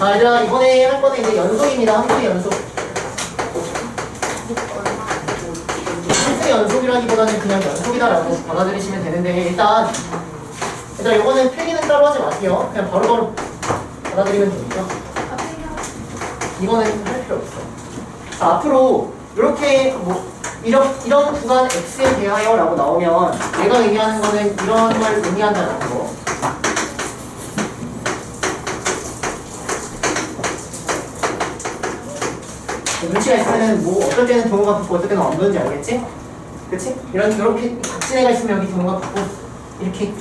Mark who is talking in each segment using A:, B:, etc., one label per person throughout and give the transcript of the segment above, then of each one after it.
A: 자, 얘들아, 이번에 할 거는 이제 연속입니다. 함수 연속. 함수 연속이라기보다는 그냥 연속이다라고 받아들이시면 되는데, 일단, 얘들아, 이거는 필기는 따로 하지 마세요. 그냥 바로바로 받아들이면 되니까. 이거는 할 필요 없어. 자, 앞으로, 이렇게, 이런 구간 X에 대하여 라고 나오면, 얘가 의미하는 거는 이런 걸 의미한다는 거. 눈치가 있으면은 뭐 어떨 때는 동호가 붙고 어떨 때는 없는지 알겠지? 그치? 이렇게 각진 애가 있으면 여기 동호가 붙고 이렇게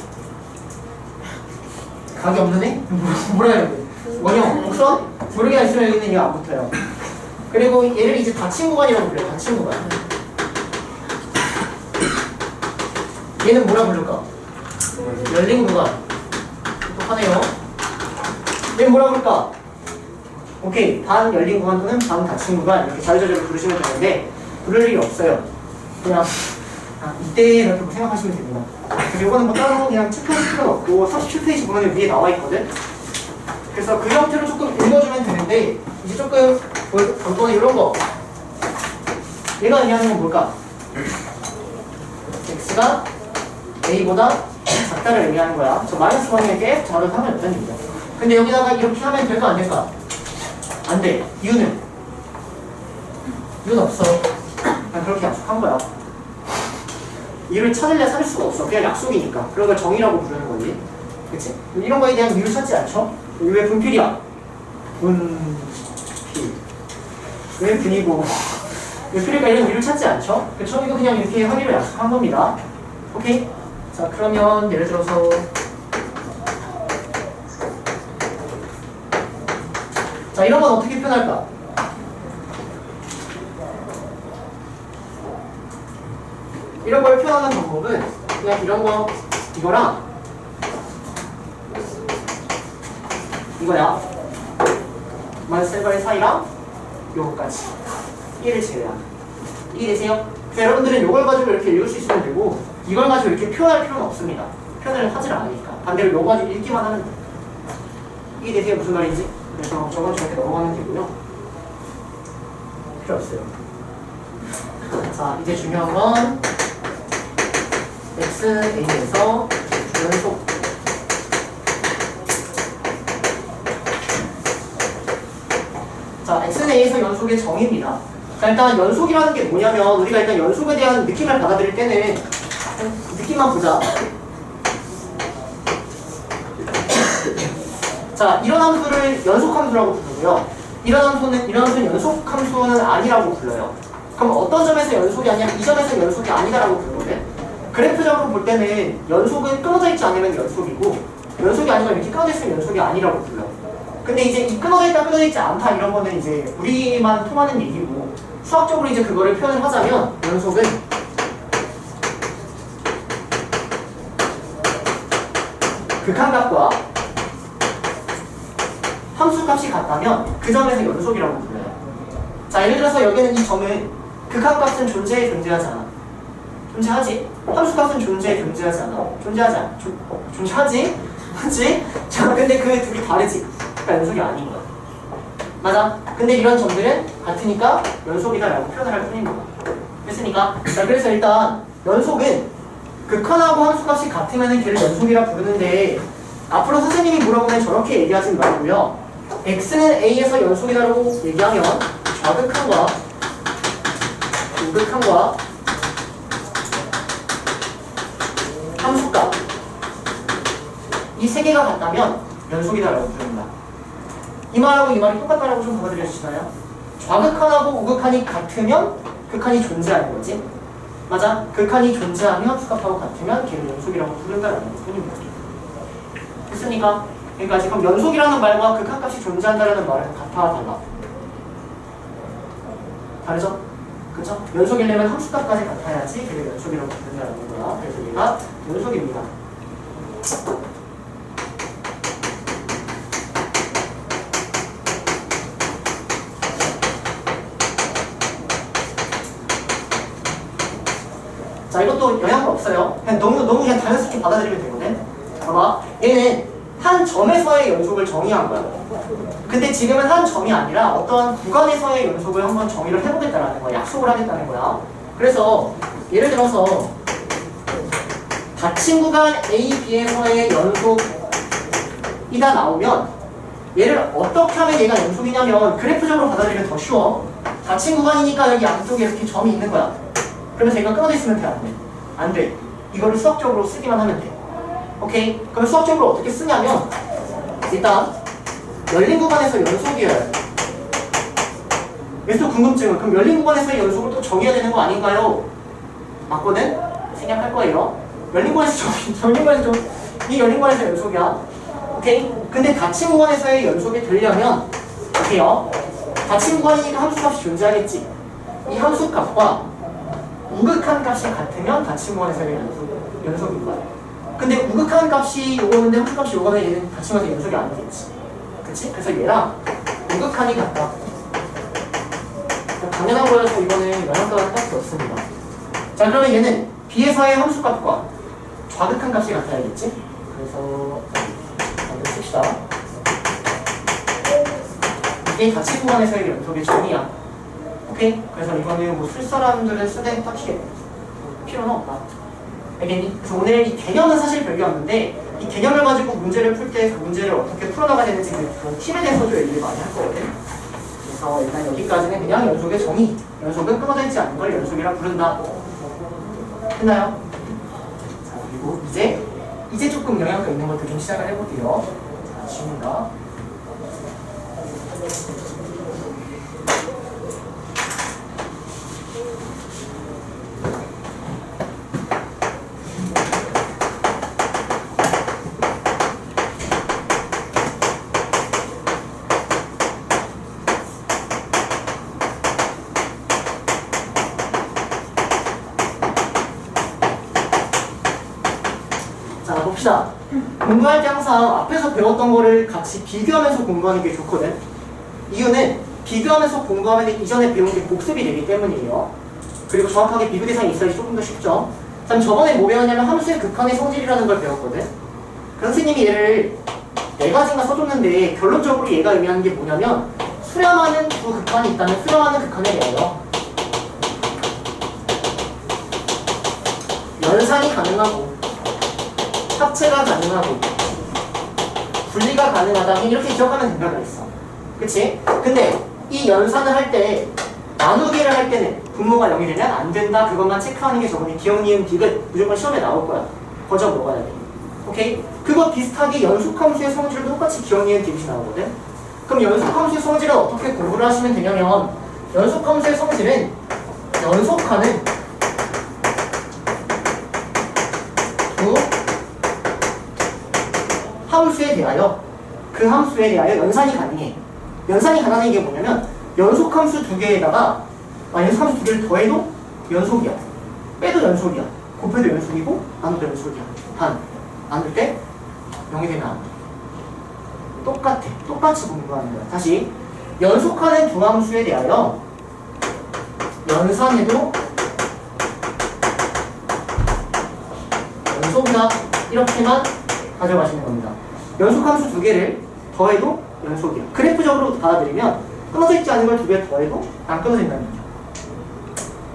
A: 각이 없는 애? 뭐라 해야 돼? 원형 없어? 모르게가 있으면 여기는 얘가 안 붙어요. 그리고 얘를 이제 닫힌 구간이라고 불러요. 닫힌 구간. 얘는 뭐라 부를까? 열린 구간. 똑똑하네요. 얘는 뭐라 부를까? 오케이, 반 열린 구간 또는 반 닫힌 구간 이렇게 자유자재로 부르시면 되는데 부를 일이 없어요. 그냥 이때 이렇게 생각하시면 됩니다. 그래서 이거는 뭐 따로 그냥 체크할 필요는 없고 37페이지 보면 위에 나와 있거든. 그래서 그 형태로 조금 읽어주면 되는데 이제 조금 볼 거는 이런 거. 얘가 의미하는 건 뭘까? x가 a보다 작다를 의미하는 거야. 저 마이너스 1이면 계속 작아도 상관없다는 얘기야. 근데 여기다가 이렇게 하면 될까 안 될까? 안 돼. 이유는 없어. 그냥 그렇게 약속한 거야. 이유를 찾을래 찾을 수가 없어. 그냥 약속이니까. 그런 걸 정의라고 부르는 거지. 그치? 이런 거에 대한 이유를 찾지 않죠? 왜 분필이야? 분필. 왜 분이고? 왜 필일까? 이런 이유를 찾지 않죠? 그쵸? 이거 그냥 이렇게 하기로 약속한 겁니다. 오케이? 자, 그러면 예를 들어서 자, 이런 건 어떻게 표현할까? 이런 걸 표현하는 방법은 그냥 이런 거, 이거랑 이거야. 만세발 사이랑 요거까지. 1을 제외한. 이해되세요? 그래서 여러분들은 요걸 가지고 이렇게 읽을 수 있으면 되고 이걸 가지고 이렇게 표현할 필요는 없습니다. 표현을 하질 않으니까. 반대로 요거 가지고 읽기만 하면 돼요. 이해되세요? 무슨 말인지? 그래서 저건 저렇게 넘어가면 되고요. 필요 없어요. 자, 이제 중요한 건 XA에서 연속 자, XA에서 연속의 정의입니다. 자, 일단 연속이라는 게 뭐냐면 우리가 일단 연속에 대한 느낌을 받아들일 때는 느낌만 보자. 자, 이런 함수를 연속함수라고 부르고요. 이런 함수는 연속함수는 아니라고 불러요. 그럼 어떤 점에서 연속이 아니냐? 이 점에서 연속이 아니다라고 부르거든. 그래프적으로 볼 때는 연속은 끊어져 있지 않으면 연속이고 연속이 아니면 이렇게 끊어져 있으면 연속이 아니라고 불러. 근데 이제 이 끊어져 있다 끊어져 있지 않다 이런 거는 이제 우리만 통하는 얘기고 수학적으로 이제 그거를 표현을 하자면 연속은 극한값과 함수값이 같다면 그 점에서 연속이라고 불러요. 자, 예를 들어서 여기는 이 점은 극한값은 존재해 존재하지 않아. 존재하지? 함수값은 존재해 존재하지 않아. 존재하지 않아. 존재하지? 맞지? 자, 근데 그 둘이 다르지? 그러니까 연속이 아닌 거야. 맞아? 근데 이런 점들은 같으니까 연속이다라고 표현을 할 뿐입니다. 됐으니까? 자, 그래서 일단 연속은 극한하고 함수값이 같으면 걔를 연속이라 부르는데 앞으로 선생님이 물어보면 저렇게 얘기하지 말고요. x는 a에서 연속이다라고 얘기하면 좌극한과 우극한과 함수값 이 세 개가 같다면 연속이다라고 부릅니다. 이 말하고 이 말이 똑같다라고 좀 받아들여 주시나요? 좌극한하고 우극한이 같으면 극한이 존재하는 거지. 맞아? 극한이 존재하면 함수값하고 같으면 걔를 연속이라고 부른다라는 것뿐입니다. 됐습니까? 그러니까 지금 연속이라는 말과 극한값이 존재한다는 말은 같아 달라? 다르죠? 그쵸? 연속이려면 함수값까지 같아야지 걔를 연속이라고 부른다는 거야. 그래서 얘가 연속입니다. 자, 이것도 영향은 없어요. 그냥 너무 그냥 자연스럽게 받아들이면 되거든. 봐봐. 얘는 한 점에서의 연속을 정의한 거야. 근데 지금은 한 점이 아니라 어떤 구간에서의 연속을 한번 정의를 해보겠다라는 거야. 약속을 하겠다는 거야. 그래서 예를 들어서 닫힌 구간 A, B에서의 연속이다 나오면 얘를 어떻게 하면 얘가 연속이냐면 그래프적으로 받아들이면 더 쉬워. 닫힌 구간이니까 여기 양쪽에 이렇게 점이 있는 거야. 그러면서 얘가 끊어져 있으면 돼, 안 돼? 안 돼. 이거를 수학적으로 쓰기만 하면 돼. 오케이? 그럼 수학적으로 어떻게 쓰냐면 일단 열린 구간에서 연속이어야 돼. 그래서 궁금증은 그럼 열린 구간에서의 연속을 또 정해야 되는 거 아닌가요? 맞거든? 생략할 거예요. 열린 구간에서 이 열린 구간에서 연속이야. 오케이? 근데 닫힌 구간에서의 연속이 되려면 어때요? 닫힌 구간이니까 함수값이 존재하겠지. 이 함수값과 우극한 값이 같으면 닫힌 구간에서의 연속인 거야. 근데 우극한 값이 요거는데 함수값이 요거면 얘는 닫힌 구간에서 연속이 아니겠지. 그치? 그래서 얘랑 우극한이 같다. 당연한 거여서 이거는 영향가가 딱히 없습니다. 자, 그러면 얘는 B에서의 함수값과 좌극한 값이 같아야겠지? 그래서 이걸 씁시다. 이게 닫힌 구간에서의 연속의 정의야. 오케이? 그래서 이거는 뭐 쓸 사람들은 쓰되 딱히 필요는 없다. 알겠니? 그래서 오늘 이 개념은 사실 별개였는데 이 개념을 가지고 문제를 풀 때 그 문제를 어떻게 풀어나가야 되는지 그런 팁에 대해서도 얘기를 많이 할 거거든. 그래서 일단 여기까지는 그냥 연속의 정의. 연속은 끊어져 있지 않는 걸 연속이라 부른다. 했나요? 자, 그리고 이제 조금 영향가 있는 것들 좀 시작을 해볼게요. 자, 지웁니다. 봅시다. 공부할 때 항상 앞에서 배웠던 거를 같이 비교하면서 공부하는 게 좋거든. 이유는 비교하면서 공부하면 이전에 배운 게 복습이 되기 때문이에요. 그리고 정확하게 비교 대상이 있어야지 조금 더 쉽죠. 참 저번에 뭐 배웠냐면 함수의 극한의 성질이라는 걸 배웠거든. 그 선생님이 얘를 4가지나 써줬는데 결론적으로 얘가 의미하는 게 뭐냐면 수렴하는 두 극한이 있다면 수렴하는 극한에 대하여 연산이 가능하고 합체가 가능하고 분리가 가능하다 이렇게 기억하면 된다고 했어. 그치? 근데 이 연산을 할 때 나누기를 할 때는 분모가 0이 되면 안 된다. 그것만 체크하는 게 저번에 기억, 니은, 디귿 무조건 시험에 나올 거야. 거저 먹어야 돼. 오케이? 그거 비슷하게 연속함수의 성질도 똑같이 기억, 니은, 디귿이 나오거든. 그럼 연속함수의 성질은 어떻게 공부를 하시면 되냐면 연속함수의 성질은 연속하는 두 함수에 대하여 그 함수에 대하여 연산이 가능해. 연산이 가능한 게 뭐냐면 연속함수 두 개에다가 연속함수 두 개를 더해도 연속이야. 빼도 연속이야. 곱해도 연속이고 나눠도 연속이야. 단 나눌 때 0이 되면 안 돼. 똑같아. 똑같이 공부하는 거야. 다시 연속하는 두 함수에 대하여 연산해도 연속이다. 이렇게만 가져가시는 겁니다. 연속함수 두 개를 더해도 연속이야. 그래프적으로 받아들이면 끊어져 있지 않은 걸 두 개 더해도 안 끊어진다는 거죠.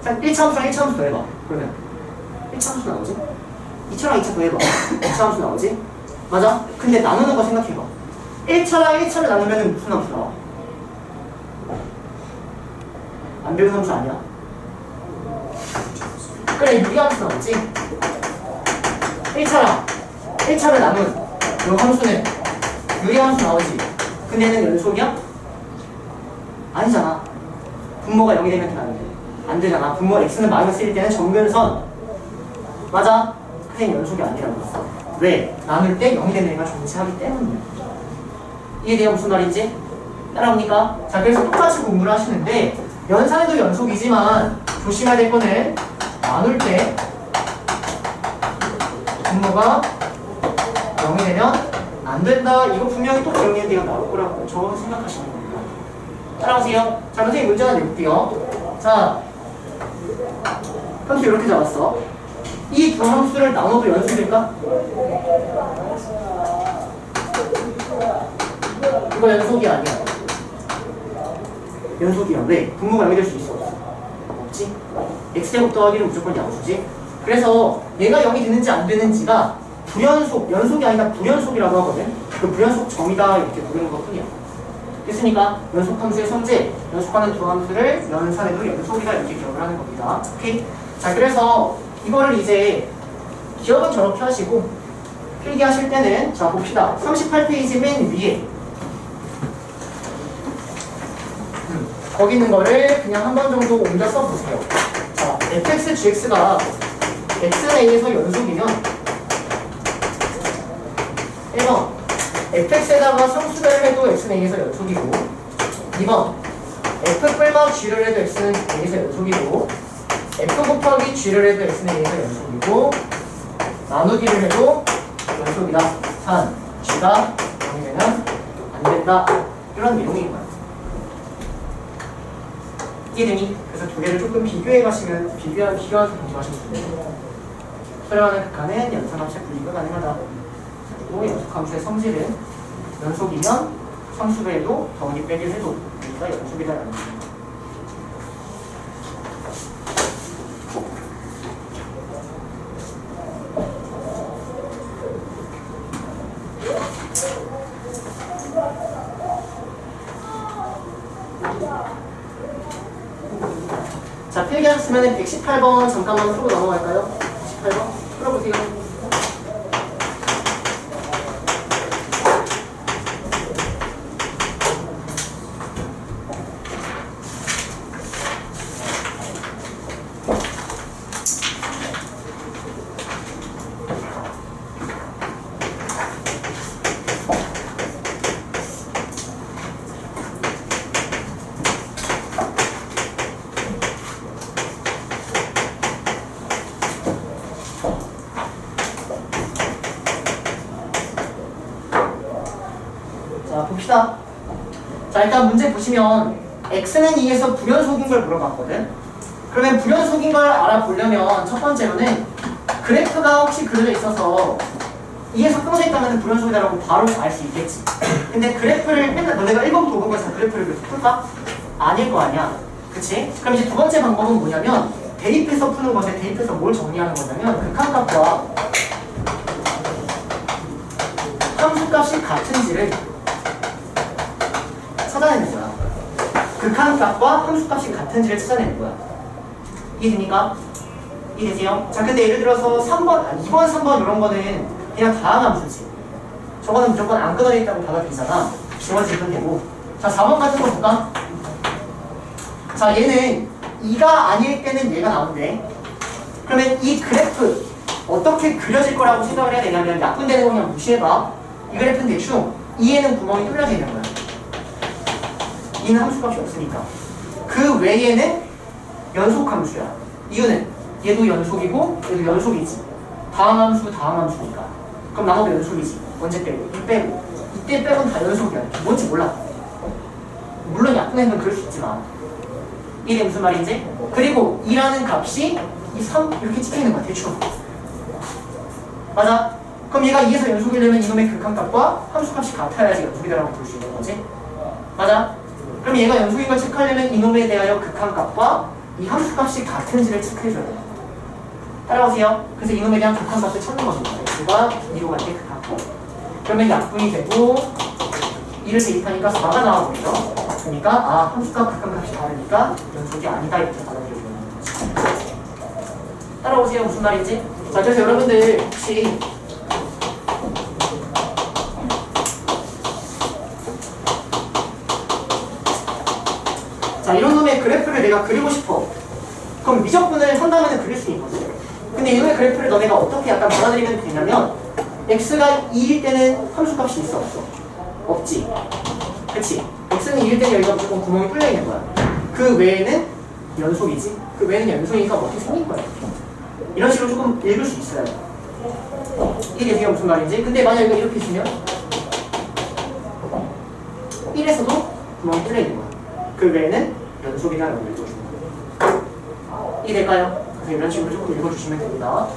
A: 자, 1차 함수랑 1차 함수 더해봐. 그러면 1차 함수 나오지? 2차랑 2차 더해봐. 2차 함수 나오지? 맞아? 근데 나누는 거 생각해봐. 1차랑 1차를 나누면 무슨 함수 나와? 안 배운 함수 아니야? 그래, 유리함수 나오지? 1차를 나눈 요 함수는 유리함수 나오지. 근데 얘는 연속이야? 아니잖아. 분모가 0이 되면 안 돼. 안 되잖아. 분모가 x는 마이너스 1일 때는 정근선. 맞아? 선생님 연속이 아니라고 했어. 왜? 나눌 때 0이 되는 애가 존재하기 때문이야. 이해돼요? 무슨 말인지? 따라옵니까? 자, 그래서 똑같이 공부를 하시는데 연산에도 연속이지만 조심해야 될 거는 나눌 때 분모가 0이 되면 안 된다. 이거 분명히 또 기억해야 돼요. 나올 거라고 저 생각하시는 겁니다. 따라오세요. 자, 선생님 문제 하나 내볼게요. 자, 함수 이렇게 잡았어. 이 두 함수를 나눠도 연속일까? 이거 연속이 아니야. 연속이야. 왜? 분모가 여기 될 수 있어? 없지? x제곱 더하기는 무조건 양수지. 그래서 얘가 0이 되는지 안 되는지가 불연속, 연속이 아니라 불연속이라고 하거든. 그 불연속 점이다 이렇게 부르는 것 뿐이야. 됐으니까 연속함수의 성질, 연속하는 두 함수를 연산해도 연속이다 이렇게 기억을 하는 겁니다. 오케이? 자, 그래서 이거를 이제 기억은 저렇게 하시고 필기하실 때는 자 봅시다. 38페이지 맨 위에 거기 있는 거를 그냥 한 번 정도 옮겨 써보세요. 자, fx, gx가 x는 a에서 연속이면 1번 fx에다가 상수배를 해도 x는 a에서 연속이고 2번 f 뿔마 g를 해도 x는 a에서 연속이고 f 곱하기 g를 해도 x는 a에서 연속이고 나누기를 해도 연속이다. 3. g가 0이 되면 안 된다. 이런 내용인 거야. 이해되니? 그래서 두 개를 조금 비교해 가시면 비교해서 공부하시면 돼요. 수렴하는 극한은 연산함수의 분리가 가능하다. 그리고 연속함수의 성질은 연속이면 상수배에도 더하기 빼기를 해도 여기가 연속이다라는 거예요. 자, 필기하셨으면 118번 잠깐만 풀고 넘어갈까요? 118번 풀어보세요. 자, 봅시다. 자, 일단 문제 보시면 x는 2에서 불연속인 걸 물어봤거든. 그러면 불연속인 걸 알아보려면 첫 번째로는 그래프가 혹시 그려져 있어서 2에서 끊어져 있다면 불연속이다라고 바로 알 수 있겠지. 근데 그래프를 맨날 너네가 1번 보고 가서 그래프를 계속 풀까? 아닐 거 아니야. 그치? 그럼 이제 두 번째 방법은 뭐냐면 대입해서 푸는 것에 대입해서 뭘 정리하는 거냐면 극한값과 함수값이 같은지를 찾아내는 거야. 극한값과 함수값이 같은지를 찾아내는 거야. 이해됩니까? 이해되세요? 자, 근데 예를 들어서 3번, 2번, 3번 이런 거는 그냥 다항함수지. 저거는 무조건 안 끊어져 있다고 받아들이잖아. 주어지면 되고. 자, 4번 같은 거 볼까? 자, 얘는 2가 아닐 때는 얘가 나오는데 그러면 이 그래프 어떻게 그려질 거라고 생각을 해야 되냐면 약분되는 거 그냥 무시해봐. 이 그래프는 대충 2에는 구멍이 뚫려져 있는 거야. 2는 함수값이 없으니까. 그 외에는 연속함수야. 이유는 얘도 연속이고 얘도 연속이지. 다항함수니까. 그럼 나머지 연속이지. 언제 빼고? 이 빼고. 이때 빼고는 다 연속이야. 뭔지 몰라. 물론 약분되는 건 그럴 수 있지만. 이게 무슨 말인지? 그리고 2라는 값이 이 3 이렇게 찍혀있는 거야. 대충. 맞아? 그럼 얘가 2에서 연속이려면 이놈의 극한값과 함수값이 같아야지 연속이다라고 볼 수 있는 거지. 맞아? 그럼 얘가 연속인 걸 체크하려면 이놈에 대하여 극한값과 이 함수값이 같은지를 체크해줘야 돼. 따라오세요. 그래서 이놈에 대한 극한값을 찾는 겁니다. x가 2로 갈 때 극한값. 그러면 약분이 되고 2를 대입하니까 4가 나와버리죠. 그러니까 아 함수값 극한값이 다르니까 연속이 아니다 이렇게 받아들여주는 거지. 따라오세요. 무슨 말인지? 자, 그래서 여러분들 혹시 자, 이런 놈의 그래프를 내가 그리고 싶어. 그럼 미적분을 한다면 그릴 수 있거든. 근데 이놈의 그래프를 너네가 어떻게 약간 받아들이면 되냐면 x가 2일 때는 함수값이 있어 없어? 없지. 그치? x는 2일 때는 여기가 무조건 구멍이 뚫려 있는 거야. 그 외에는 연속이지. 그 외에는 연속이니까 어떻게 생긴 거야. 이런 식으로 조금 읽을 수 있어요. 이게 무슨 말인지. 근데 만약 이거 이렇게 주면 1에서도 구멍이 뚫려 있는 거야. 그 외에는 연속이다라고 읽어주는 거예요. 이해될까요? 그래서 이런 식으로 조금 읽어주시면 됩니다.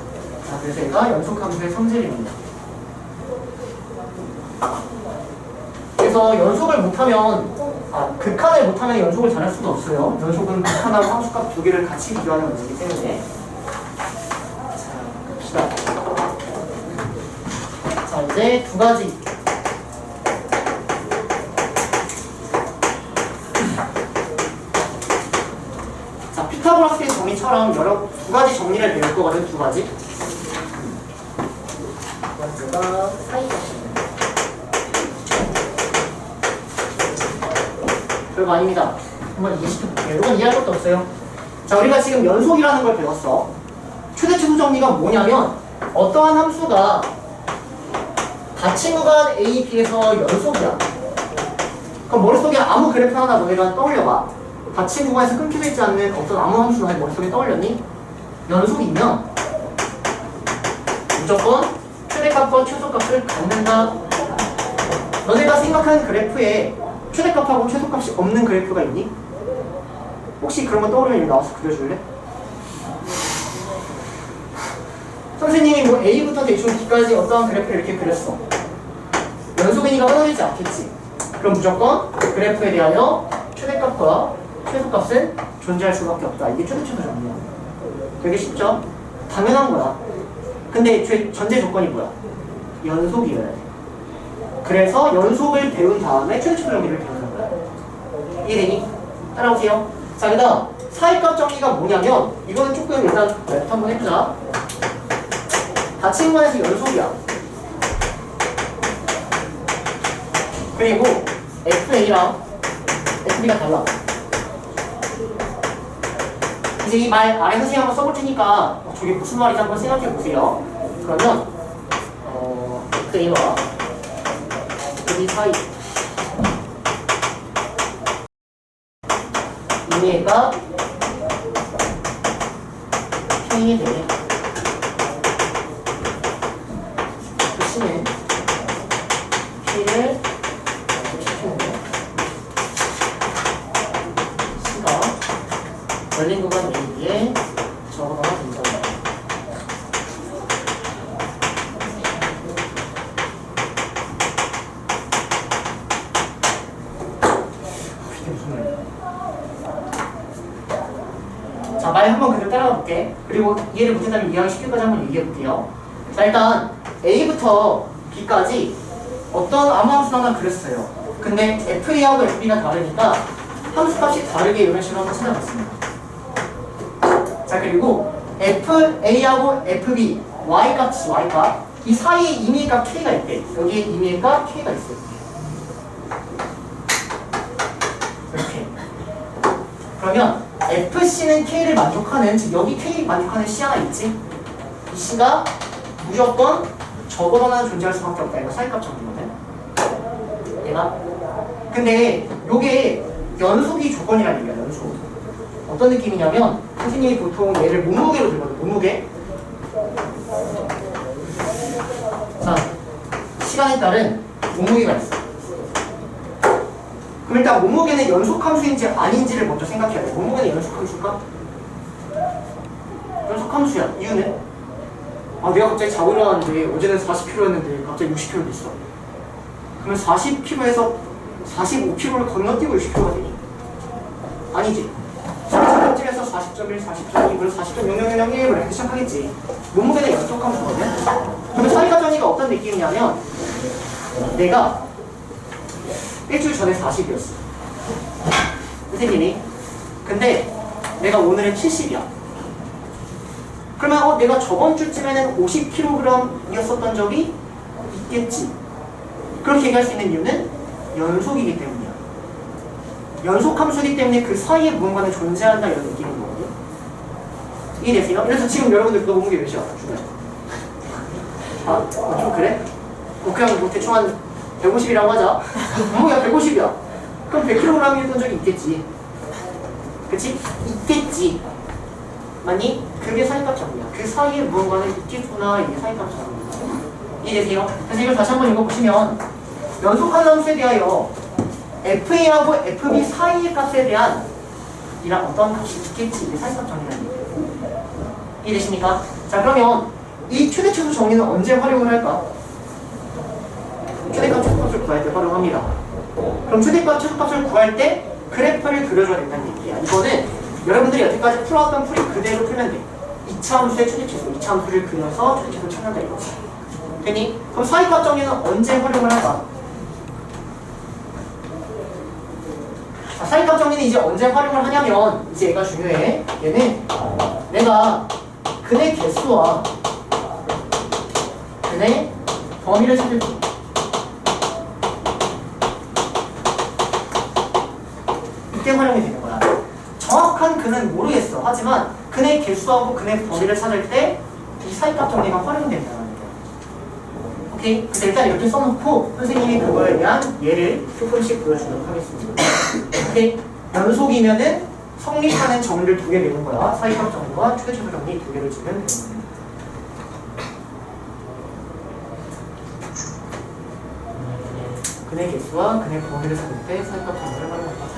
A: 자, 그래서 얘가 연속함수의 성질입니다. 그래서 연속을 못하면 극한을 못하면 연속을 잘할 수도 없어요. 연속은 극한하고 함수값 두 개를 같이 비교하는 문제이기 때문에. 자, 봅시다. 자, 이제 두 가지. 자, 피타고라스의 정리처럼 두 가지 정리를 배울 거거든, 두 가지. 번째가 사이값입니다. 별거 아닙니다. 한번 이해시켜볼게요. 이건 이해할 것도 없어요. 자, 우리가 지금 연속이라는 걸 배웠어. 최대 최소 정리가 뭐냐면 어떠한 함수가 닫힌 구간 A, B에서 연속이야. 그럼 머릿속에 아무 그래프 하나 너네가 떠올려봐. 닫힌 구간에서 끊기져 있지 않는 어떤 아무 함수 너네 머릿속에 떠올렸니? 연속이면 무조건 최대값과 최소값을 갖는다. 너네가 생각하는 그래프에 최대값하고 최소값이 없는 그래프가 있니? 혹시 그런 거 떠오르면 여기 나와서 그려줄래? 선생님이 뭐 A부터 대충 B까지 어떠한 그래프를 이렇게 그렸어. 연속이니까 끊어지지 않겠지. 그럼 무조건 그래프에 대하여 최대값과 최소값은 존재할 수밖에 없다. 이게 최대 최소 정리야. 되게 쉽죠? 당연한 거야. 근데 전제 조건이 뭐야? 연속이어야 돼. 그래서 연속을 배운 다음에 최대 최소 정리를 배우는 거야. 이해되니? 따라오세요. 자, 그다음 사이값 정리가 뭐냐면 이거는 조금 일단 한번 해보자. 닫힌 구간에서 연속이야. 그리고 FA랑 FB가 달라. 이제 이 말 아래 선생님 한번 써볼 테니까 저게 무슨 말인지 한번 생각해 보세요. 그러면 FA와 FB 사이 이해가 K에 대해 C는 P를 시키는데 C가 열린 구간 A에 적어가 된다. 이게 무슨 말이야? 자, 말 한번 그대로 따라가 볼게. 그리고 이해를 못한다면 이해하기 쉽게까지 한번 얘기해 볼게요. 자, 일단 A부터 B까지 어떤 아무 함수 하나 그렸어요. 근데 FA하고 FB가 다르니까 함수값이 다르게 이런 식으로 한번 찾아봤습니다. 자, 그리고 FA하고 FB Y값이 Y값 이 사이에 임의값 K가 있대. 여기에 임의값 K가 있어요. 이렇게. 그러면 FC는 K를 만족하는, 즉 여기 K 만족하는 C 하나 있지? 이 C가 무조건 적어도 하나 존재할 수밖에 없다. 이거 사이값 정리거든. 얘가. 근데 요게 연속이 조건이라는 얘기야. 연속. 어떤 느낌이냐면 선생님이 보통 얘를 몸무게로 들거든. 몸무게. 자, 시간에 따른 몸무게가 있어. 그럼 일단 몸무게는 연속함수인지 아닌지를 먼저 생각해야 돼. 몸무게는 연속함수일까? 연속함수야. 이유는? 내가 갑자기 자고 일어났는데 어제는 40kg였는데 갑자기 60kg 됐어. 그러면 40kg에서 45kg를 건너뛰고 60kg가 되니? 아니지. 40점에서 40.1, 40.2, 그리고 40.0001 이렇게 시작하겠지. 몸무게는 연속함수거든. 그러면 사이가 정의가 어떤 느낌이냐면 내가 일주일 전에 40이었어. 선생님이. 근데 내가 오늘은 70이야. 그러면 내가 저번 주쯤에는 50kg이었었던 적이 있겠지. 그렇게 얘기할 수 있는 이유는 연속이기 때문이야. 연속함수이기 때문에 그 사이에 무언가는 존재한다 이런 느낌인 거거든. 이해되세요? 그래서 지금 여러분들 그거 몸무게 몇이야? 좀 그래? 그냥 뭐 대충 한 150이라고 하자. 몸무게가 150이야. 그럼 100kg이었던 적이 있겠지. 그치? 있겠지. 맞니? 그게 사이값 정리야. 그 사이에 무언가는 있겠구나. 이게 사이값 정리야. 이해되세요? 그래서 이걸 다시 한번 읽어보시면 연속한 함수에 대하여 FA하고 FB 사이의 값에 대한 이런 어떤 값이 있겠지. 이게 사이값 정리라는 얘기예요. 이해되십니까? 자, 그러면 이 최대 최소 정리는 언제 활용을 할까? 최대값 최소값을 구할 때 활용합니다. 그럼 최대값, 최소값을 구할 때 그래프를 그려줘야 된다는 얘기야. 이거는 여러분들이 여태까지 풀어왔던 풀이 그대로 풀면 돼. 2차 함수의 최대치수, 2차 함수를 그려서 최대치수를 찾는다 이거지. 되니? 그럼 사이값 정리는 언제 활용을 할까? 자, 사이값 정리는 이제 언제 활용을 하냐면 이제 얘가 중요해. 얘는 내가 근의 개수와 근의 범위를 찾을 때 이때 활용이 되는 거야. 정확한 근은 모르겠어. 하지만 근의 개수하고 근의 범위를 찾을 때 이 사이값 정리가 활용이 된다는 거야. 오케이? 그래서 일단 이렇게 써놓고 선생님이 그거에 대한 예를 조금씩 보여주도록 하겠습니다. 오케이? 연속이면은 성립하는 정리를 두 개 내는 거야. 사이값 정리와 최대치수 정리 두 개를 주면 되는 거야. 근의 개수와 근의 범위를 찾을 때 사이값 정리를 활용한다.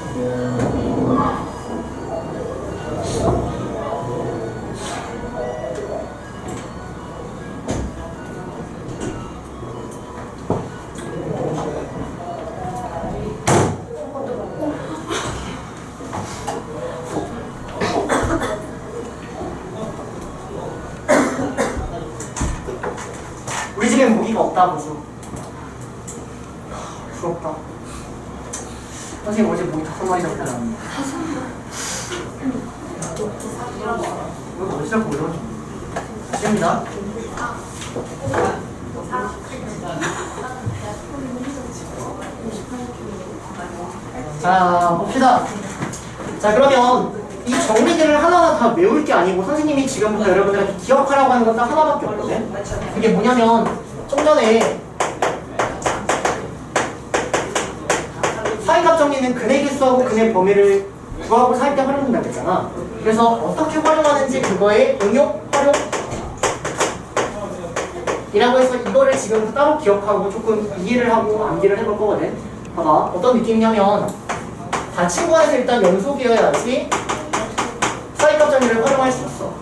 A: 우리 집엔 모기가 없다 보죠. 부럽다. 선생님 어제 모기 5마리 잡고 나왔는데. 이거 어디서 보여? 시입니다. 자, 봅시다. 자, 그러면 이 정리들을 하나하나 다 외울 게 아니고 선생님이 지금부터 여러분들한테 기억하라고 하는 건 딱 하나밖에 없거든. 그게 뭐냐면 좀 전에 사이값 정리는 근의 개수하고 근의 범위를 구하고 살 때 활용된다고 했잖아. 그래서 어떻게 활용하는지 그거의 응용, 활용 이라고 해서 이거를 지금부터 따로 기억하고 조금 이해를 하고 암기를 해볼 거거든. 봐봐. 어떤 느낌이냐면 닫힌 구간에서 일단 연속이어야지 사이값 정리를 활용할 수 있어.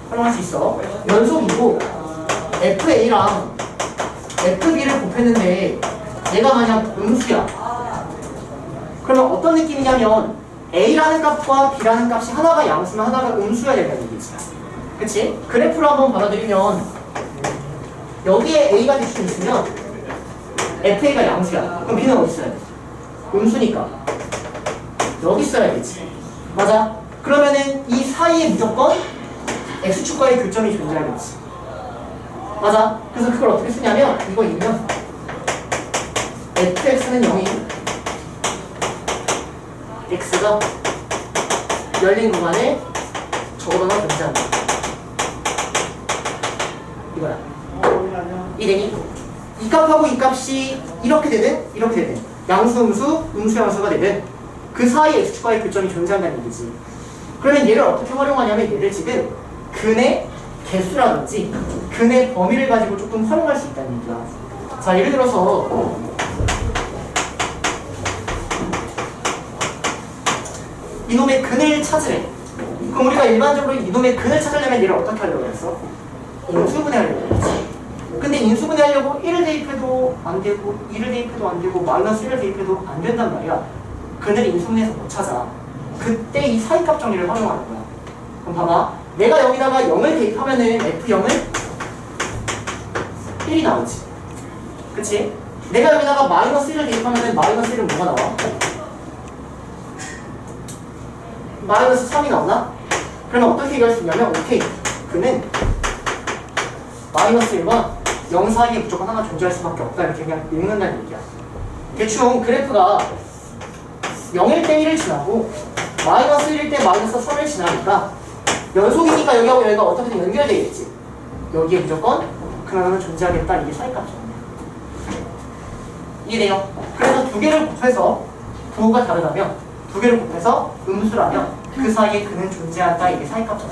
A: 활용할 수 있어. 연속이고 FA랑 FB를 곱했는데 얘가 만약 음수야. 그러면 어떤 느낌이냐면 A라는 값과 B라는 값이 하나가 양수면 하나가 음수여야 된다는 얘기지. 그치? 그래프로 한번 받아들이면 여기에 A가 대충 있으면 FA가 양수야. 그럼 B는 어디 있어야 돼? 음수니까 여기 있어야겠지. 맞아? 그러면은 이 사이에 무조건 X축과의 교점이 존재하겠지. 맞아? 그래서 그걸 어떻게 쓰냐면 이거 있으면 fx는 0이 x가 열린 구간에 적어도 하나 존재한다. 이거야. 이되니 이 값하고 이 값이 이렇게 되든 이렇게 되든 양수 음수, 음수 양수가 되든 그 사이에 x축과의 교점이 존재한다는 얘기지. 그러면 얘를 어떻게 활용하냐면 얘를 지금 근의 개수라든지 근의 범위를 가지고 조금 활용할 수 있다는 얘기야. 자, 예를 들어서 이놈의 근을 찾으래. 그럼 우리가 일반적으로 이놈의 근을 찾으려면 얘를 어떻게 하려고 했어? 인수분해하려고 했지. 근데 인수분해하려고 1을 대입해도 안 되고 2를 대입해도 안 되고 마이너스 1을 대입해도 안 된단 말이야. 근을 인수분해해서 못 찾아. 그때 이 사이값 정리를 활용하는 거야. 그럼 봐봐. 내가 여기다가 0을 대입하면은 F0은 1이 나오지. 그치? 내가 여기다가 마이너스 1을 대입하면은 마이너스 1은 뭐가 나와? 마이너스 3이 나오나? 그러면 어떻게 얘기할 수 있냐면 오케이. 그는 마이너스 1과 0 사이에 무조건 하나 존재할 수밖에 없다. 이렇게 그냥 읽는다는 얘기야. 대충 그래프가 0일 때 1을 지나고 마이너스 1일 때 마이너스 3을 지나니까 연속이니까 여기하고 여기가 어떻게든 연결되겠지. 여기에 무조건 그나마는 존재하겠다. 이게 사이값이야. 이해돼요? 그래서 두 개를 곱해서 부호가 다르다면 두 개를 곱해서 음수라면 그 사이에 그는 존재한다. 이게 사이값이야.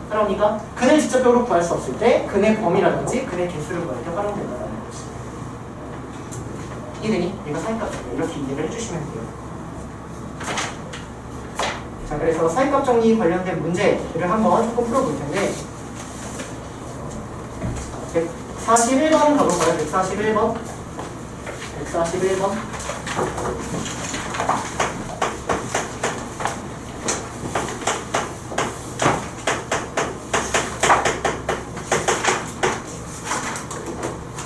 A: 그러니까 근을 직접적으로 구할 수 없을 때 근의 범위라든지 근의 개수를 구할 때 활용된다는 거지. 이해되니? 이거 사이값이야. 이렇게 이해를 해주시면 돼요. 자, 그래서 사이값 정리 관련된 문제를 한번 조금 풀어볼 텐데 141번 가볼까요? 141번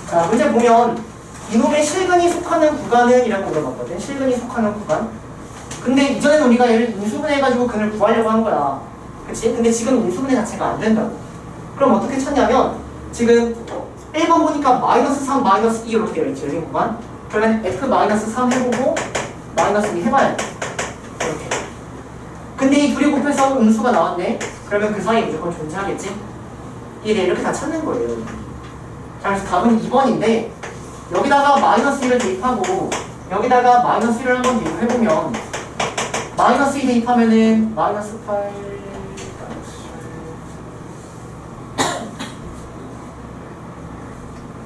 A: 자, 문제 보면 이놈의 실근이 속하는 구간은 이라고 물어봤거든. 실근이 속하는 구간. 근데 이전에는 우리가 얘를 인수분해해가지고 근을 구하려고 한 거야. 그치? 근데 지금 인수분해 자체가 안 된다고. 그럼 어떻게 찾냐면 지금 1번 보니까 마이너스 3, 마이너스 2 이렇게 되어 있죠. 이 구간. 그러면 F 마이너스 3 해보고 마이너스 2 해봐야 돼. 이렇게. 근데 이 둘이 곱해서 음수가 나왔네. 그러면 그 사이에 무조건 존재하겠지? 이게 이렇게 다 찾는 거예요. 자, 그래서 답은 2번인데 여기다가 마이너스 1을 대입하고 여기다가 마이너스 1을 한번 대입해보면 마이너스 2 대입하면은 마이너스 8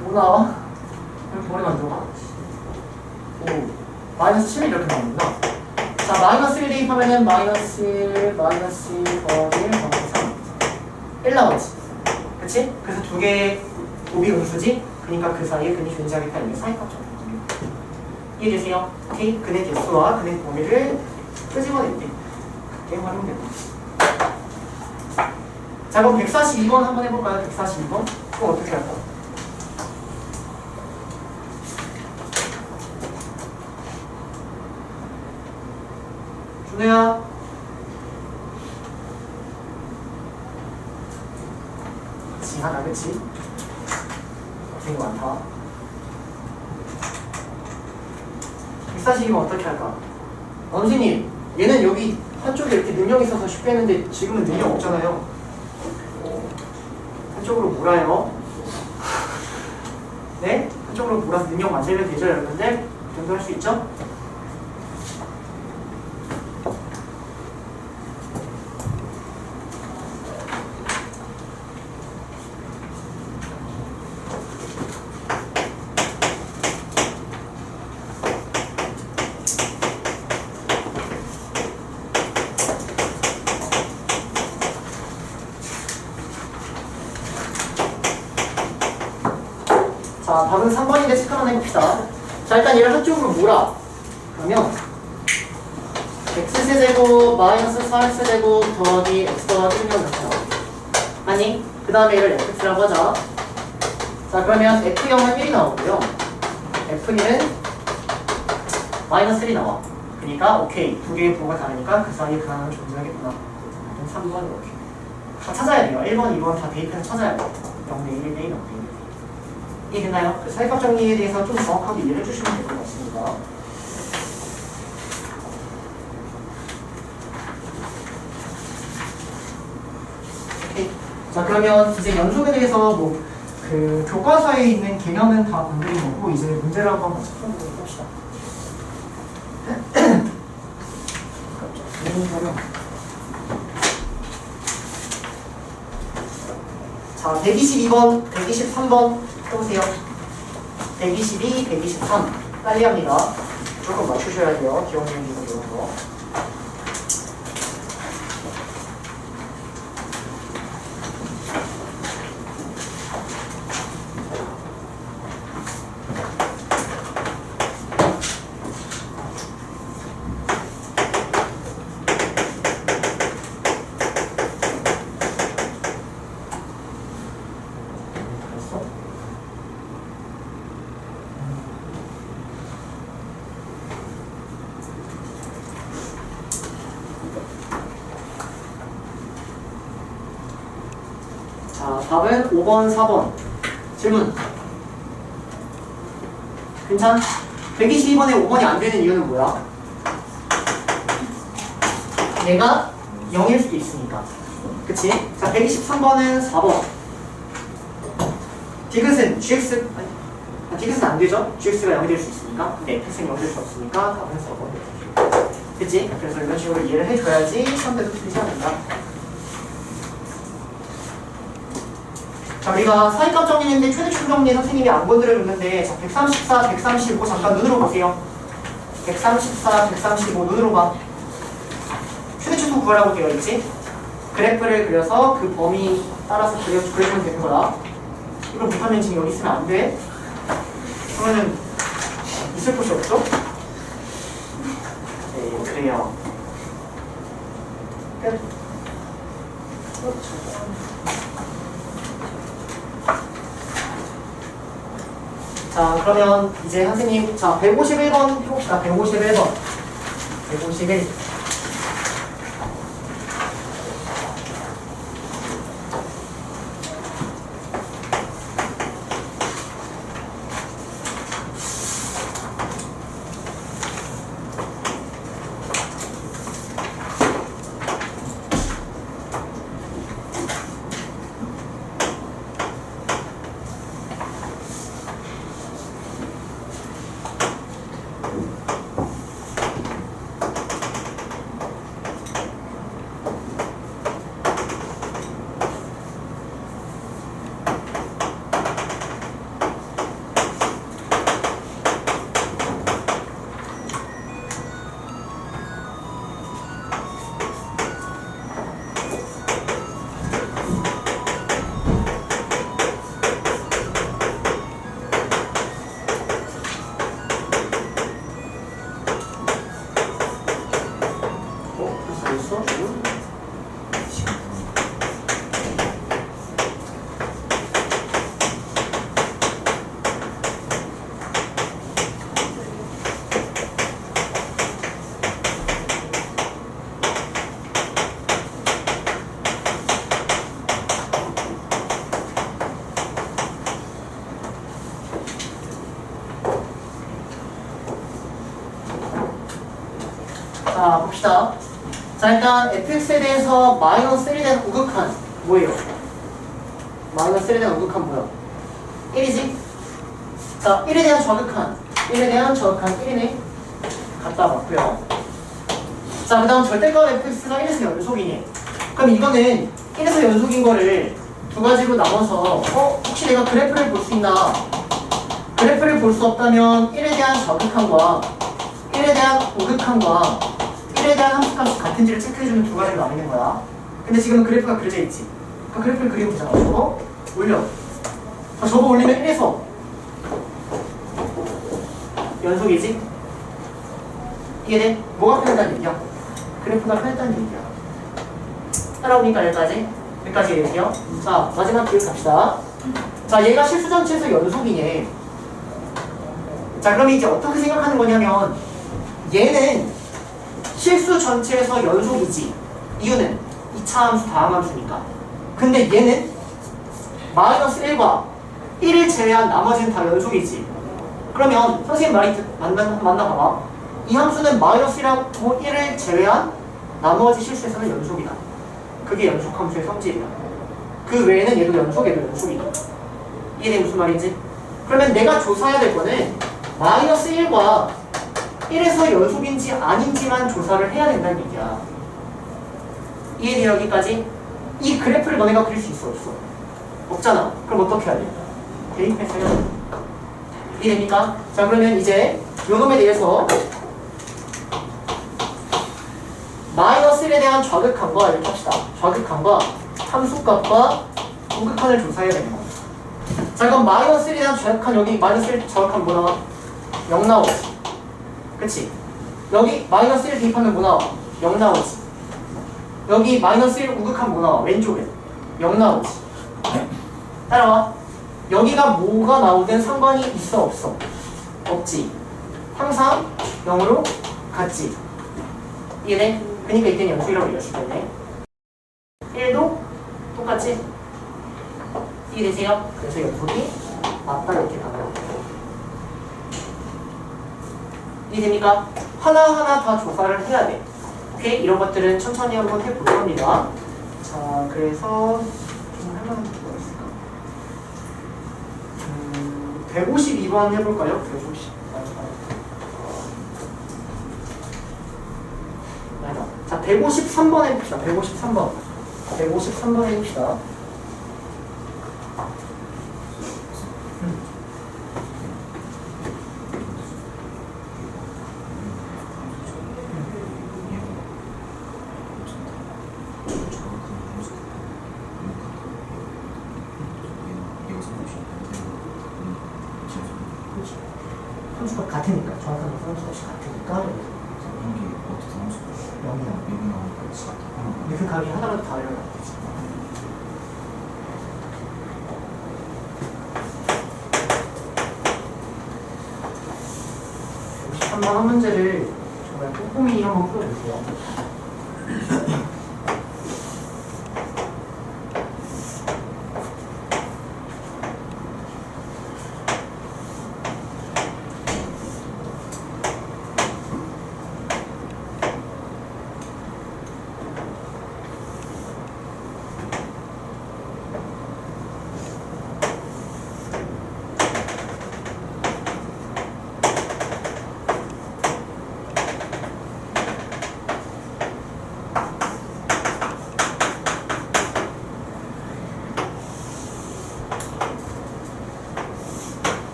A: 뭐 나와? 이렇게 머리가 안 들어가? 오, 마이너스 7 이렇게 나오는구나. 자, 마이너스 1 대입하면은 마이너스 1, 마이너스 1 더하기 1, 마이너스 3 1 나왔지? 그치? 그래서 두 개의 곱이 음수지? 그러니까 그 사이에 근이 존재하겠다. 이게 사이값 정도입니다. 이해되세요? 오케이? 근의 개수와 근의 범위를 끄집어낼게. 그때 활용됩니다. 자, 그럼 142번 한번 해볼까요? 142번? 그럼 어떻게 할까? 준우야. 그치, 하나, 그치? 되게 많다. 142번 어떻게 할까? 선생님, 얘는 여기 한쪽에 이렇게 능력이 있어서 쉽게 했는데 지금은 능력 없잖아요. 한쪽으로 몰아요. 네? 한쪽으로 몰아서 능력 만들면 되죠, 여러분들? 그 정도 할 수 있죠? 자, 답은 3번인데 체크 한번 해봅시다. 자, 일단 얘를 한쪽으로 몰아. 그러면 x세제곱 마이너스 4x제곱 더하기 x 더하기 1면 이렇게 나와. 아니, 그 다음에 얘를 fx라고 하자. 자, 그러면 f0은 1이 나오고요. f2는 마이너스 1이 나와. 그러니까 오케이. 두 개의 부호가 다르니까 그 사이에 그 하나는 존재하겠구나. 그럼 3번 이렇게. 다 찾아야 돼요. 1번, 2번 다 대입해서 찾아야 돼요. 0대 1, 1대 1, 0대 1. 이해되나요? 그 사이값 정리에 대해서 좀 정확하게 이해를 해주시면 될 것 같습니다. 오케이. 자, 그러면 이제 연속에 대해서 뭐 그 교과서에 있는 개념은 다 건드린 거고 이제 문제를 한번 같이 풀어보도록 합시다. 자, 122번, 123번 해보세요. 122, 123 빨리 합니다. 조금 맞추셔야 돼요. 기억력이고 이런 거. 자, 답은 5번, 4번. 질문. 괜찮? 122번에 5번이 안 되는 이유는 뭐야? 얘가 0일 수도 있으니까. 그치? 자, 123번은 4번. 디귿은 gx, 디귿은 안 되죠? gx가 0이 될 수 있으니까. 근데 fx는 0이 될 수 없으니까 답은 4번. 그치? 그래서 이런 식으로 이해를 해줘야지 시험 때도 틀리지 않는다. 자, 우리가 사이값 정리했는데 최대축 정리 선생님이 안 건드려줬는데 자, 134, 135 잠깐 눈으로 보세요. 134, 135 눈으로 봐. 최대축도 구하라고 되어 있지? 그래프를 그려서 그 범위 따라서 그려주면 되는 거야. 이거 못하면 지금 여기 있으면 안 돼. 그러면은 있을 곳이 없죠? 그래요. 끝. 자, 그러면 이제 선생님, 자, 151번 해봅시다. 151번. 151. 벌써? 자, 봅시다. 자, 일단 fx에 대해서 마이너스 1에 대한 우극한 뭐예요? 마이너스 1에 대한 우극한 뭐야? 1이지? 자, 1에 대한 저극한 1에 대한 저극한 1이네. 갖다 놨고요. 자, 그 다음 절대값 fx가 1에서 연속이네. 그럼 이거는 1에서 연속인 거를 두 가지로 나눠서 혹시 내가 그래프를 볼 수 있나? 그래프를 볼 수 없다면 1에 대한 저극한과 1에 대한 우극한과 1에 대한 함수값이 같은지를 체크해주는 두 가지로 나뉘는 거야. 근데 지금 그래프가 그려져 있지. 그러니까 그래프를 그리고 보잖아. 저거 올려. 자, 저거 올리면 1에서 연속이지? 이해돼? 뭐가 편하다는 얘기야? 그래프가 편하다는 얘기야. 따라오니까 여기까지 얘기해요. 자, 마지막 기억합시다. 자, 얘가 실수 전체에서 연속이네. 자, 그럼 이제 어떻게 생각하는 거냐면 얘는 실수 전체에서 연속이지. 이유는 2차 함수 다항 함수니까. 근데 얘는 마이너스 1과 1을 제외한 나머지는 다 연속이지. 그러면 선생님 말이 맞나봐봐. 이 함수는 마이너스 1하고 1을 제외한 나머지 실수에서는 연속이다. 그게 연속 함수의 성질이야. 그 외에는 얘도 연속이다. 이게 무슨 말인지? 그러면 내가 조사해야 될 거는 마이너스 1과 1에서 연속인지 아닌지만 조사를 해야 된다는 얘기야. 이해돼 여기까지? 이 그래프를 너네가 그릴 수 있어 없어? 없잖아. 그럼 어떻게 해야 돼? 대입해서요. 이해됩니까? 자, 그러면 이제 요놈에 대해서 마이너스 1에 대한 좌극한과 이렇게 합시다. 좌극한과 함수값과 우극한을 조사해야 되는 거야. 자, 그럼 마이너스 1에 대한 좌극한, 여기 마이너스 1 좌극한 뭐 나와? 0 나오지. 그치? 여기 마이너스 1 대입하면 뭐 나와? 0 나오지. 여기 마이너스 1 우극한 뭐 나와? 왼쪽에 0 나오지. 따라와. 여기가 뭐가 나오든 상관이 있어 없어? 없지. 항상 0으로 같지. 이해돼? 그러니까 이때는 연속이라고 얘기했을 텐데 1도 똑같지? 이해되세요? 그래서 연속이 맞다 이렇게 답을. 이해됩니까? 하나하나 다 조사를 해야 돼. 오케이? 이런 것들은 천천히 한번 해볼 겁니다. 자, 그래서 좀 할만한 게 뭐가 있을까? 152번 해볼까요? 150. 자, 153번 해봅시다. 153번. 153번 해봅시다. 함수가 같으니까. 정확한 함수가 같으니까.
B: 이게 어떻게 함수
A: 곱하기 하나라도 다 하려면 안 되지. 한번 한 문제를 정말 꼼꼼히 한번 풀어주세요.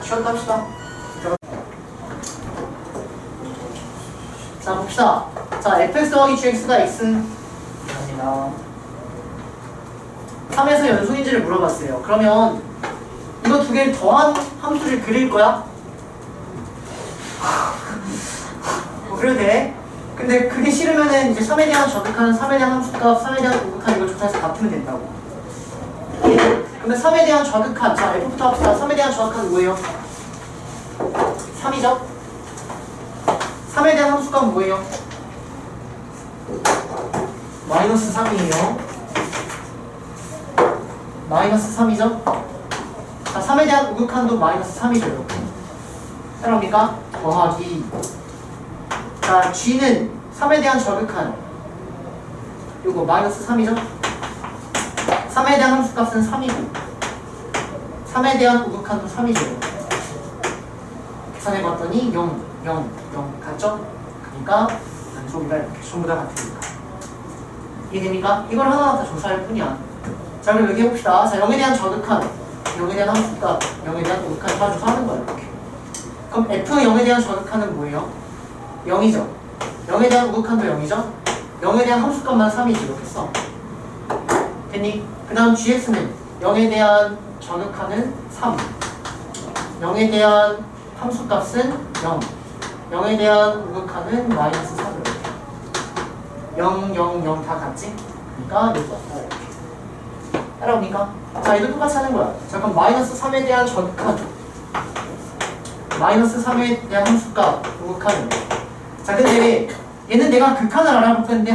A: 쉬었다 합시다. 자 봅시다. 자 fx 더하기 gx가 x입니다. 3에서 연속인지를 물어봤어요. 그러면 이거 두 개를 더한 함수를 그릴 거야? 뭐 그래도 돼. 근데 그게 싫으면은 이제 3에 대한 저극한, 3에 대한 함수값, 3에 대한 우극한 이걸 조사해서 같으면 된다고. 근데 3에 대한 저극한, 자 f부터 합시다. 3에 대한 저극한 뭐예요? 3이죠? 3에 대한 함수값 뭐예요? 마이너스 3이에요. 마이너스 3이죠? 자, 3에 대한 우극한도 마이너스 3이죠, 이렇게. 그러니까 더하기. 자, g는 3에 대한 저극한 요거 마이너스 3이죠? 3에 대한 함수값은 3이고 3에 대한 우극한도 3이죠. 계산해봤더니 0, 0, 0 같죠? 그러니까 연속이가 이렇게 전부 다 같으니까. 이해됩니까? 이걸 하나하나 다 조사할 뿐이야. 자, 그럼 여기 해봅시다. 자, 0에 대한 저극한, 0에 대한 함수값, 0에 대한 우극한 다 조사하는 거야, 이렇게. 그럼 f 0에 대한 저극한은 뭐예요? 0이죠. 0에 대한 우극한도 0이죠. 0에 대한 함수값만 3이지, 이렇게 써. 됐니? 그 다음 gx는 0에 대한 저극한은 3, 0에 대한 함수값은 0, 0에 대한 우극한은 마이너스 3 이렇게. 0, 0, 0 다 같지? 그러니까 이거 썼다 이렇게. 따라오니까? 자, 이도 똑같이 하는 거야. 자, 그럼 마이너스 3에 대한 저극한, 마이너스 3에 대한 함수값, 우극한. 자, 근데 얘는 내가 극한을 알아볼 텐데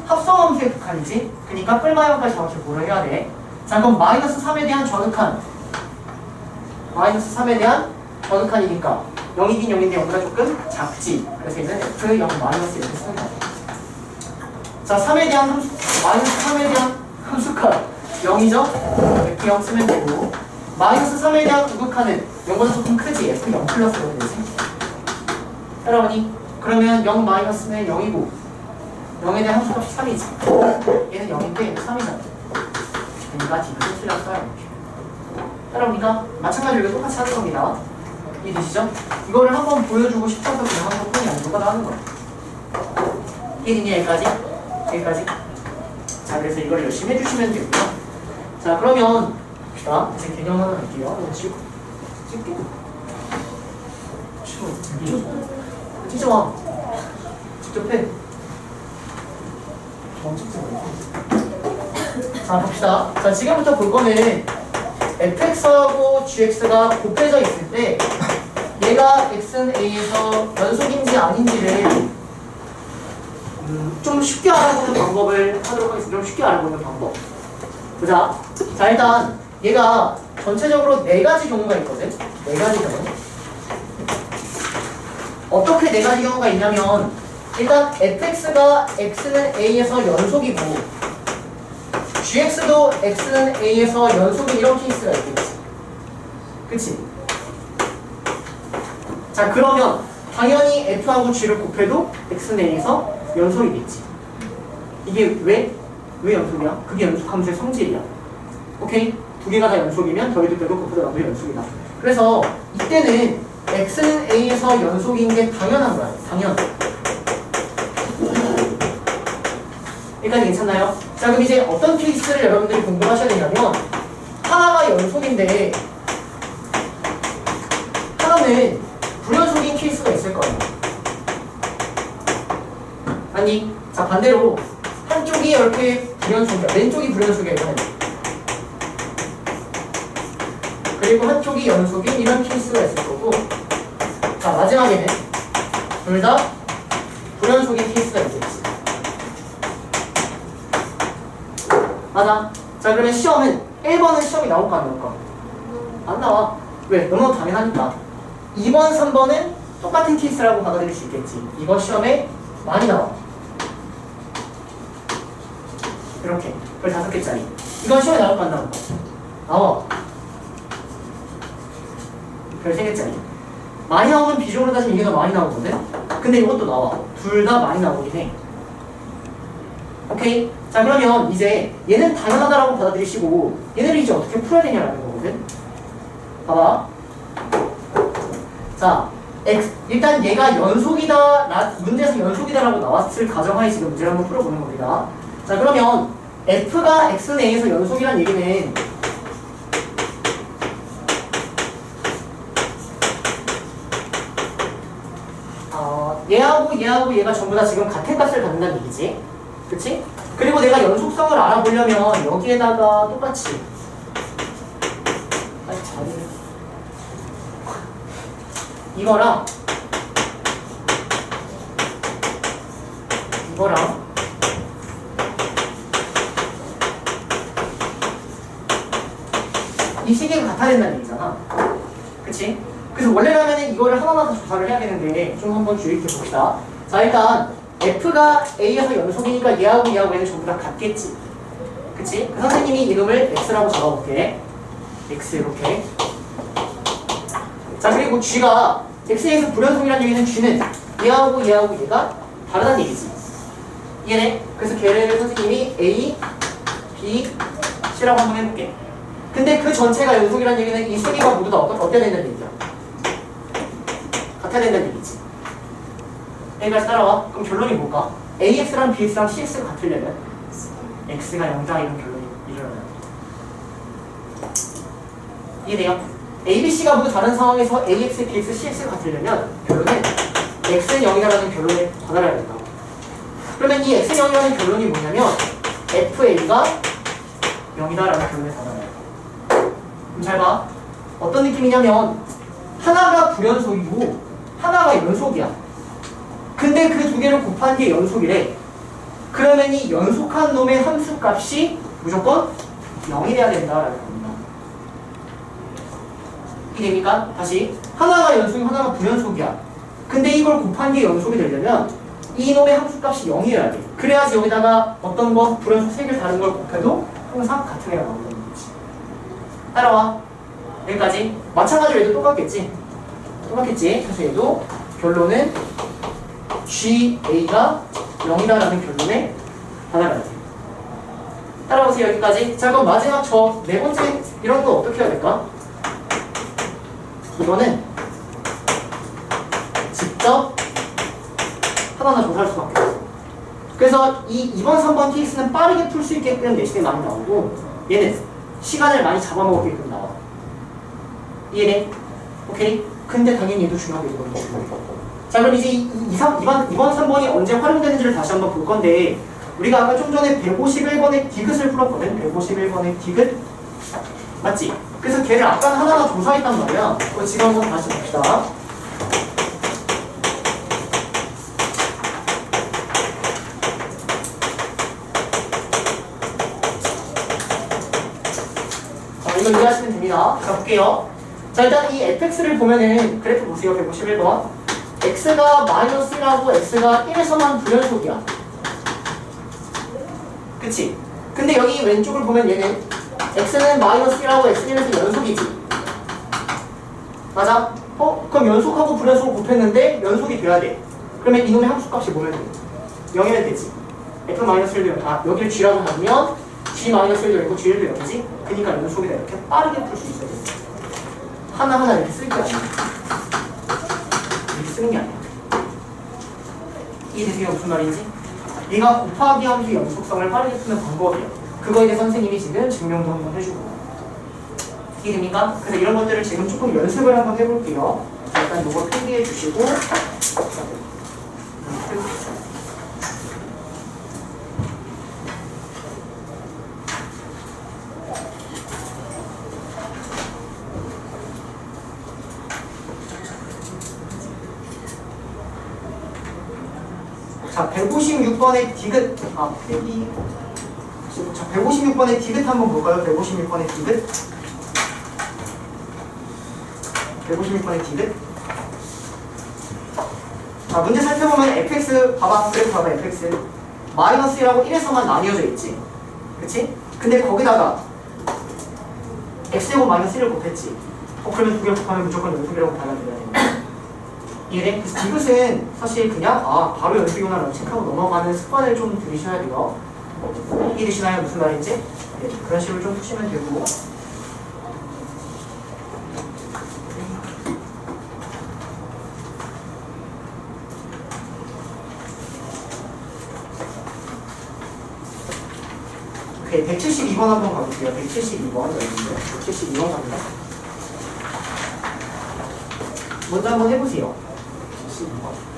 A: 합성함수의 극한이지? 그러니까 끌마형까지 정확히 뭐를 해야 돼? 자, 그럼 마이너스 3에 대한 저극한, 마이너스 3에 대한 저극한이니까 0이긴 0인데 0보다 조금 작지. 그래서 얘는 f 0 마이너스 이렇게 쓰는 거야. 자, 3에 대한 함수, 마이너스 3에 대한 함수값 0이죠? f 0 쓰면 되고, 마이너스 3에 대한 우극한은 0보다 조금 크지? f 0 플러스 0 되지? 따라오니? 그러면 0 마이너스는 0이고 0에 대한 함수값이 3이지. 얘는 0인데 얘는 3이잖아. 그러니까 D도 틀렸어요. 따라오니까 마찬가지로 이거 똑같이 하는 겁니다. 이해되시죠? 이거를 한번 보여주고 싶어서 그냥 한 것뿐이 아니고 누가 하는 거야. 이해되니 여기까지? 여기까지? 자, 그래서 이걸 열심히 해주시면 되고요. 자, 그러면 봅시다. 이제 개념 하나 할게요. 이거 찍고 진짜 와. 직접 해. 자, 봅시다. 자, 지금부터 볼 거는 fx하고 gx가 곱해져 있을 때 얘가 x는 a에서 연속인지 아닌지를 좀 쉽게 알아보는 방법을 하도록 하겠습니다. 좀 쉽게 알아보는 방법. 보자. 자, 일단 얘가 전체적으로 4가지 경우가 있거든. 4가지 경우. 어떻게 4가지 경우가 있냐면, 일단 fx가 x는 a에서 연속이고 gx도 x는 a에서 연속인 이런 케이스가 있겠지. 그치? 자, 그러면 당연히 f하고 g를 곱해도 x는 a에서 연속이겠지. 이게 왜 연속이야? 그게 연속함수의 성질이야. 오케이? 두 개가 다 연속이면 더해도 되고 곱해도 나도 연속이다. 그래서 이때는 x는 a에서 연속인 게 당연한 거야. 당연. 여기까지 괜찮나요? 자, 그럼 이제 어떤 케이스를 여러분들이 공부하셔야 되냐면 하나가 연속인데 하나는 불연속인 케이스가 있을 거예요. 아니, 자 반대로 한쪽이 이렇게 불연속이야. 왼쪽이 불연속이야 이거는. 그리고 한쪽이 연속인 이런 케이스가 있을 거고, 자 마지막에는 둘 다 불연속인 케이스가 있겠지. 맞아. 자 그러면 시험은 1번은 시험이 나올까 안 나올까? 안 나와. 왜? 너무 당연하니까. 2번, 3번은 똑같은 케이스라고 받아들일 수 있겠지. 이번 시험에 많이 나와. 이렇게. 별 5개짜리. 이건 시험에 나올까 안 나올까? 나와. 별 3개짜리. 많이 나오는 비중으로 따지면 이게 더 많이 나오거든? 근데 이것도 나와. 둘 다 많이 나오긴 해. 오케이? 자 그러면 이제 얘는 당연하다라고 받아들이시고 얘네를 이제 어떻게 풀어야 되냐라는 거거든? 봐봐. 자 일단 얘가 연속이다, 문제에서 연속이다라고 나왔을 가정하에 지금 문제를 한번 풀어보는 겁니다. 자 그러면 F가 X 내에서 연속이란 얘기는 얘하고 얘가 전부 다 지금 같은 값을 갖는다는 얘기지. 그치? 그리고 내가 연속성을 알아보려면 여기에다가 똑같이 이거랑 이 시계가 같아야 된다는 얘기잖아. 그치? 그래서 원래라면 이거를 하나하나 다 조사를 해야 되는데 좀 한번 주의 깊게 봅시다. 자 일단 F가 A에서 연속이니까 얘하고 얘는 전부 다 같겠지. 그치? 그 선생님이 이름을 X라고 적어볼게. X 이렇게. 자 그리고 G가 X에서 불연속이라는 얘기는 G는 얘하고 얘가 다르다는 얘기지. 이해네? 그래서 걔를 선생님이 A, B, C라고 한번 해볼게. 근데 그 전체가 연속이라는 얘기는 이 세 개가 모두 다 어때야 된다는 얘기야? 같아야 된다는 얘기지. 여기까지 따라와. 그럼 결론이 뭘까? AX랑 BX랑 CX가 같으려면 X가 0다 이런 결론이 일어나요. 이해돼요? A, B, C가 모두 다른 상황에서 AX, BX, CX가 같으려면 결론은 X는 0이다라는 결론에 도달해야 된다. 그러면 이 X는 0이라는 결론이 뭐냐면 FA가 0이다라는 결론에 도달해요. 그럼 잘 봐. 어떤 느낌이냐면 하나가 불연속이고 하나가 연속이야. 근데 그 두 개를 곱한 게 연속이래. 그러면 이 연속한 놈의 함수값이 무조건 0이 돼야 된다라는 겁니다. 이해됩니까? 다시. 하나가 연속이고 하나가 불연속이야. 근데 이걸 곱한 게 연속이 되려면 이 놈의 함수값이 0이어야 돼. 그래야지 여기다가 어떤 거 불연속 3개 다른 걸 곱해도 항상 같은 애가 나온다는 거지. 따라와. 여기까지. 마찬가지로 얘도 똑같겠지? 그래서 얘도 결론은 GA가 0이다라는 결론에 다다라야 돼. 따라오세요. 여기까지. 자 그럼 마지막 저 네 번째 이런 거 어떻게 해야 될까? 이거는 직접 하나하나 조사할 수밖에 없어. 그래서 이 2번, 3번 케이스는 빠르게 풀 수 있게끔 내신이 많이 나오고 얘는 시간을 많이 잡아먹게끔 나와. 이해돼? 오케이? 근데 당연히 얘도 중요하게 이거는 중요해. 자 그럼 이제 2번, 3번이 언제 활용되는지를 다시 한번 볼 건데 우리가 아까 좀 전에 151번의 디귿을 풀었거든? 151번의 디귿? 맞지? 그래서 걔를 아까 하나하나 조사했단 말이야. 그거 지금 한번 다시 봅시다. 자 이거 이해하시면 됩니다. 자 볼게요. 자 일단 이 fx를 보면은 그래프 보세요. 151번 x가 -1하고 x가 1에서만 불연속이야. 그치? 근데 여기 왼쪽을 보면 얘는 x는 -1하고 x는 1에서 연속이지. 맞아? 그럼 연속하고 불연속을 곱했는데 연속이 돼야 돼. 그러면 이놈의 함수값이 뭐면 돼? 0이면 되지. f-1도 0. 여기를 g라고 하면 g-1도 0이고 g도 0이지? 그니까 연속이다. 이렇게 빠르게 풀 수 있어야 돼. 하나하나 이렇게 쓸 게 아니야. 이렇게 쓰는 게 아니야. 이해되세요? 무슨 말인지? 얘가 곱하기 함수 연속성을 빠르게 푸는 방법이에요. 그거에 대해 선생님이 지금 증명도 한번 해주고. 이해됩니까? 그래서 이런 것들을 지금 조금 연습을 한번 해볼게요. 일단 이거 필기해 주시고. 자, 156번의 디귿. 필기. 자, 156번의 디귿 한번 볼까요? 156번의 디귿. 156번의 디귿. 자, 문제 살펴보면 fx, 봐봐. 그래프 봐봐, fx. 마이너스 1하고 1에서만 나뉘어져 있지. 그치? 근데 거기다가 x제곱 마이너스 1을 곱했지. 그러면 두 개를 곱하면 무조건 연속이라고 받아들여야 돼. 이해돼? 그래서 디귿은 사실 그냥 바로 연속이구나 라고 체크하고 넘어가는 습관을 좀 들이셔야 돼요. 이해되시나요? 무슨 말인지? 네, 그런 식으로 좀 푸시면 되고. 오케이, 172번 한번 가볼게요. 172번 여기인데 172번 갑니다. 먼저 한번 해보세요. 172번.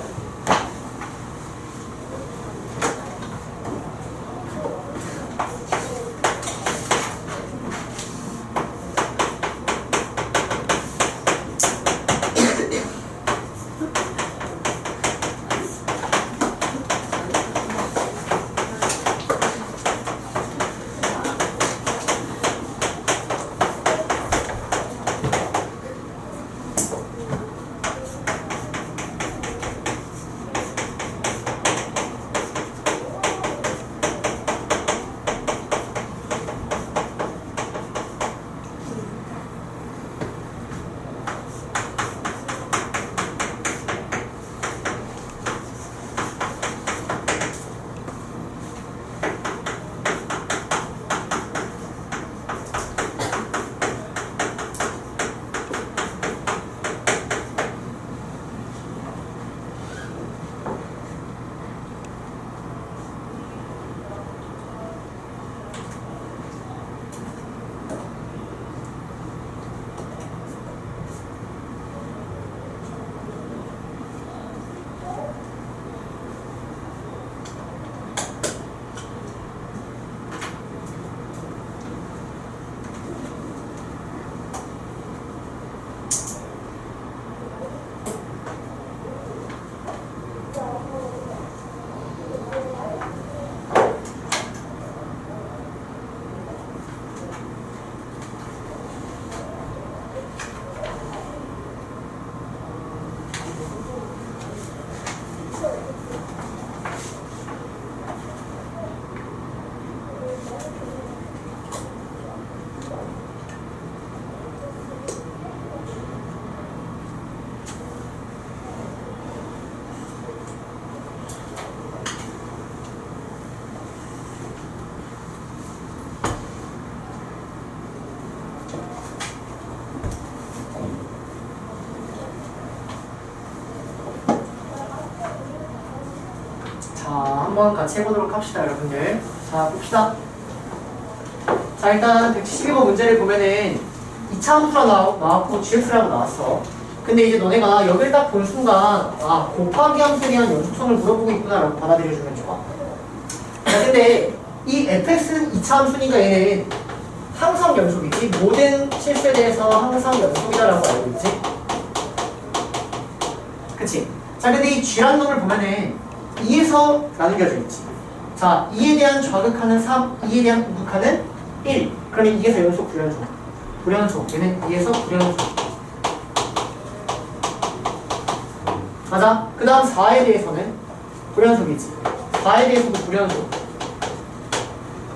A: 한번 같이 해보도록 합시다, 여러분들. 자, 봅시다. 자, 일단 172번 문제를 보면은 2차 함수가 나왔고 gx라고 나왔어. 근데 이제 너네가 여기를 딱 본 순간 곱하기 함수에 대한 연속성을 물어보고 있구나 라고 받아들여주면 좋아. 자, 근데 이 fx는 2차 함수니까 얘는 항상 연속이지. 모든 실수에 대해서 항상 연속이다 라고 알고 있지. 그치? 자, 근데 이 g라는 놈을 보면은 2에서 나누겨져 있지. 자, 2에 대한 좌극하는 3, 2에 대한 우극하는 1. 그러면 2에서 연속 불연속. 불연속. 얘는 2에서 불연속. 맞아? 그 다음 4에 대해서는 불연속이지. 4에 대해서도 불연속.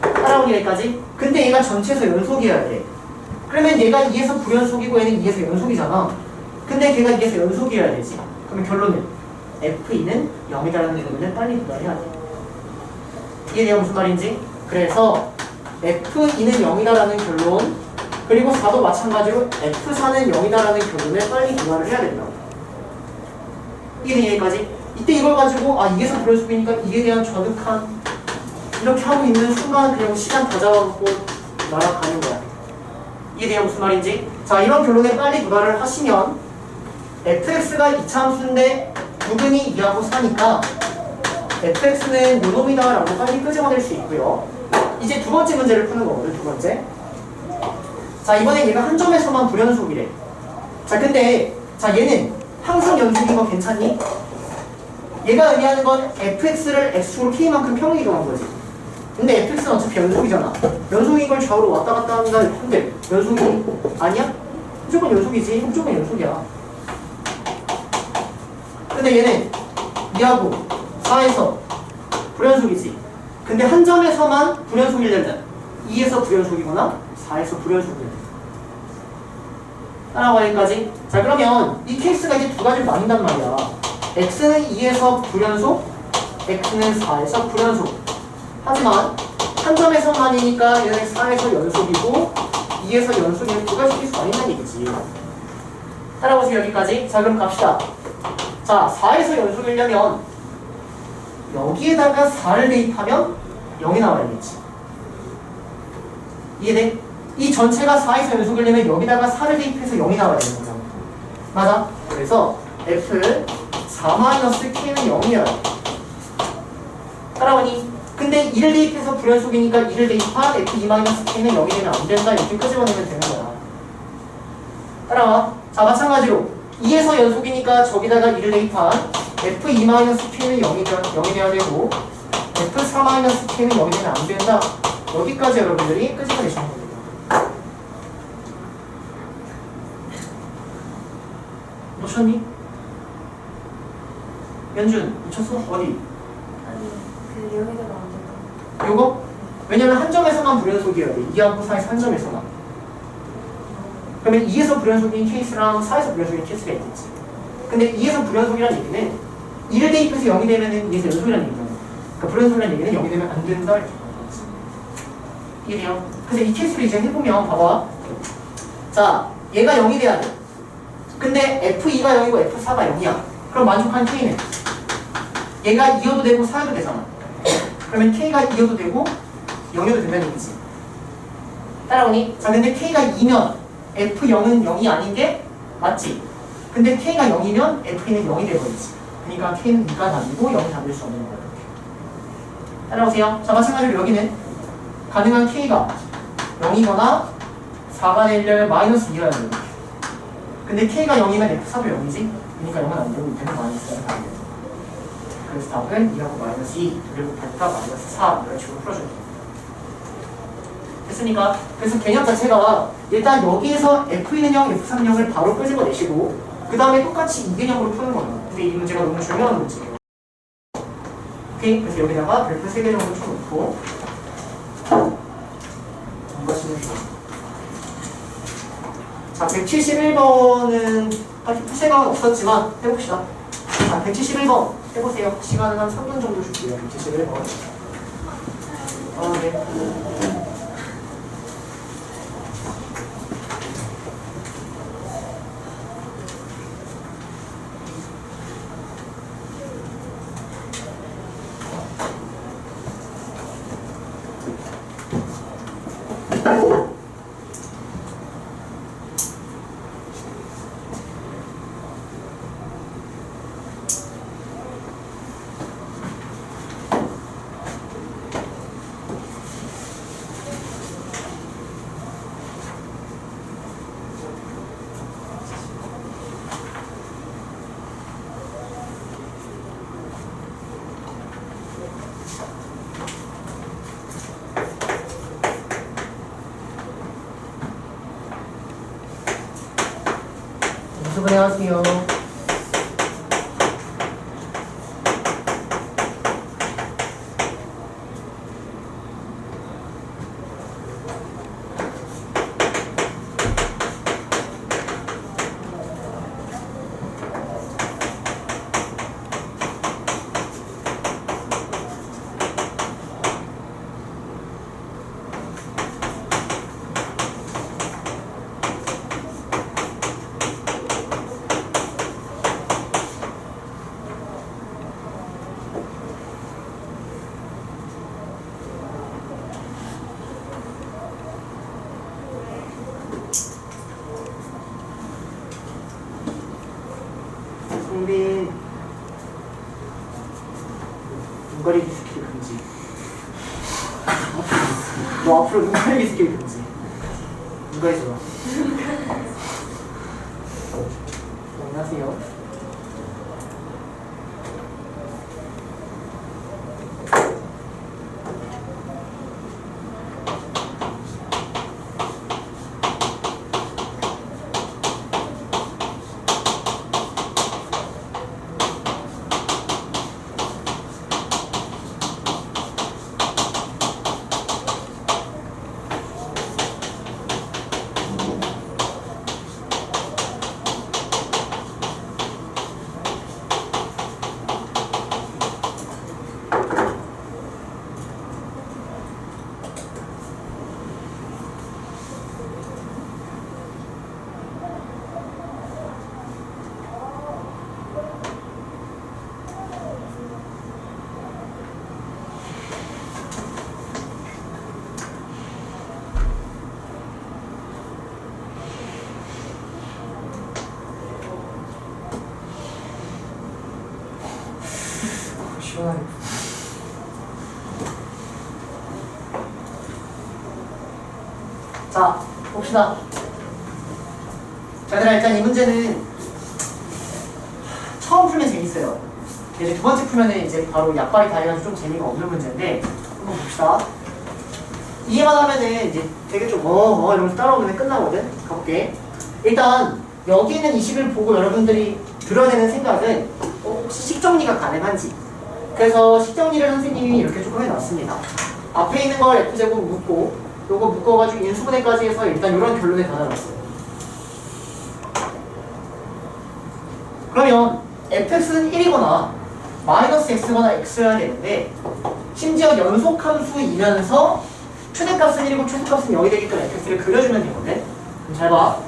A: 따라오기 여기까지. 근데 얘가 전체에서 연속이어야 돼. 그러면 얘가 2에서 불연속이고 얘는 2에서 연속이잖아. 근데 걔가 2에서 연속이어야 되지. 그러면 결론은 F2는 0이라는 결론을 빨리 도달해야 돼. 이해돼요? 무슨 말인지? 그래서 F2는 0이다라는 결론, 그리고 4도 마찬가지로 F4는 0이다라는 결론을 빨리 도달을 해야 된다고. 이해되니 여기까지? 이때 이걸 가지고 아 이게서 불연속이니까 이게 대한 저득한 이렇게 하고 있는 순간 그냥 시간 다 잡아먹고 날아가는 거야. 이해돼요? 무슨 말인지? 자, 이런 결론에 빨리 도달을 하시면 fx가 이차함수인데 부근이 2하고 4니까 fx는 요놈이다 라고 빨리 끄집어낼 수 있고요. 이제 두 번째 문제를 푸는 거거든. 두 번째. 자, 이번엔 얘가 한 점에서만 불연속이래. 자, 근데 자 얘는 항상 연속인 거 괜찮니? 얘가 의미하는 건 fx를 x축으로 k만큼 평행 이동한 거지. 근데 fx는 어차피 연속이잖아. 연속인 걸 좌우로 왔다 갔다 한데 연속이 아니야? 무조건 연속이지. 무조건 연속이야. 근데 얘는 2하고 4에서 불연속이지. 근데 한 점에서만 불연속이려면 2에서 불연속이거나 4에서 불연속이야. 따라와 여기까지. 자, 그러면 이 케이스가 이제 두 가지로 나뉜단 말이야. x는 2에서 불연속, x는 4에서 불연속. 하지만 한 점에서만이니까 얘는 4에서 연속이고 2에서 연속이면 두 가지 케이스가 아닌다는 얘기지. 따라오세요 여기까지. 자, 그럼 갑시다. 자, 4에서 연속이려면 여기에다가 4를 대입하면 0이 나와야겠지. 이해돼? 이 전체가 4에서 연속이려면 여기다가 4를 대입해서 0이 나와야 되는 거잖아. 맞아? 그래서 f4-k는 0이야. 따라오니? 근데 2를 대입해서 불연속이니까 2를 대입한 f2-k는 0이 되면 안 된다. 이렇게 끄집어내면 되는 거야. 따라와. 자, 마찬가지로 2에서 연속이니까 저기다가 2를 대입한 f2-k는 0이 돼야 되고 f4-k는 0이 되면 안 된다. 여기까지 여러분들이 끄집어내시면 됩니다. 놓쳤니? 연준, 놓쳤어? 어디?
B: 아니, 그 여기다가 안 된다.
A: 요거? 왜냐면 한 점에서만 불연속이어야 돼. 2하고 4에서 한 점에서만. 그러면 2에서 불연속인 케이스랑 4에서 불연속인 케이스가 있겠지. 근데 2에서 불연속이라는 얘기는 2를 대입해서 0이 되면 2에서 연속이라는 얘기잖아. 그러니까 불연속이라는 얘기는 0이 되면 안 된다. 이렇게 말하는 거지. 이해돼요? 근데 이 케이스를 이제 해보면 봐봐. 자, 얘가 0이 돼야 돼. 근데 F2가 0이고 F4가 0이야. 그럼 만족한 K는? 얘가 2여도 되고 4여도 되잖아. 그러면 K가 2여도 되고 0여도 된다는 얘기지. 따라오니? 자, 근데 K가 2면 F0은 0이 아닌 게 맞지? 근데 K가 0이면 F는 0이 돼버리지. 그러니까 K는 2가 답이고 0이 답일 수 없는 거야. 따라오세요. 자, 마찬가지로 여기는 가능한 K가 0이거나 4가 되려면 마이너스 2여야 돼. 근데 K가 0이면 F4도 0이지? 그러니까 0은 안 되고 이때는 마이너스가 답이 돼. 그래서 답은 2하고 마이너스 2 그리고 벡터 마이너스 4 이런 식으로 풀어줘야 돼. 됐습니까? 그래서 개념 자체가 일단 여기에서 F는 0, F3 0을 바로 끄집어내시고 그 다음에 똑같이 이 개념으로 푸는 거예요. 근데 이 문제가 너무 중요한 문제예요. 오케이? 그래서 여기다가 별표 3개 정도 쳐놓고 넘어가시면 좋겠습니다. 자, 171번은 푸 생각은 없었지만 해봅시다. 자, 171번 해보세요. 시간은 한 3분 정도 줄게요. 171번. 네. 안녕하세요. 눈가리기 스킬 금지. 너 앞으로 눈가리기 스킬 금지. 눈가리 좋아. 안녕하세요. 시원하게. 자, 봅시다. 자, 얘들아, 일단 이 문제는 처음 풀면 재밌어요. 이제 두 번째 풀면은 이제 바로 약발이 다 해가지고 좀 재미가 없는 문제인데, 한번 봅시다. 이해만 하면은 이제 되게 좀 이러면서 따라오면 끝나거든? 가볼게. 일단, 여기 있는 이 식을 보고 여러분들이 들어야 되는 생각은 혹시 식정리가 가능한지. 그래서 식정리를 선생님이 이렇게 조금 해놨습니다. 앞에 있는 걸 F제곱 묶고, 요거 묶어가지고 인수분해까지 해서 일단 이런 결론에 다다랐어요. 그러면 fx는 1이거나 마이너스 x거나 x여야 되는데, 심지어 연속함수이면서 최대값은 1이고 최소값은 0이 되게끔 fx를 그려주면 되거든. 그럼 잘 봐.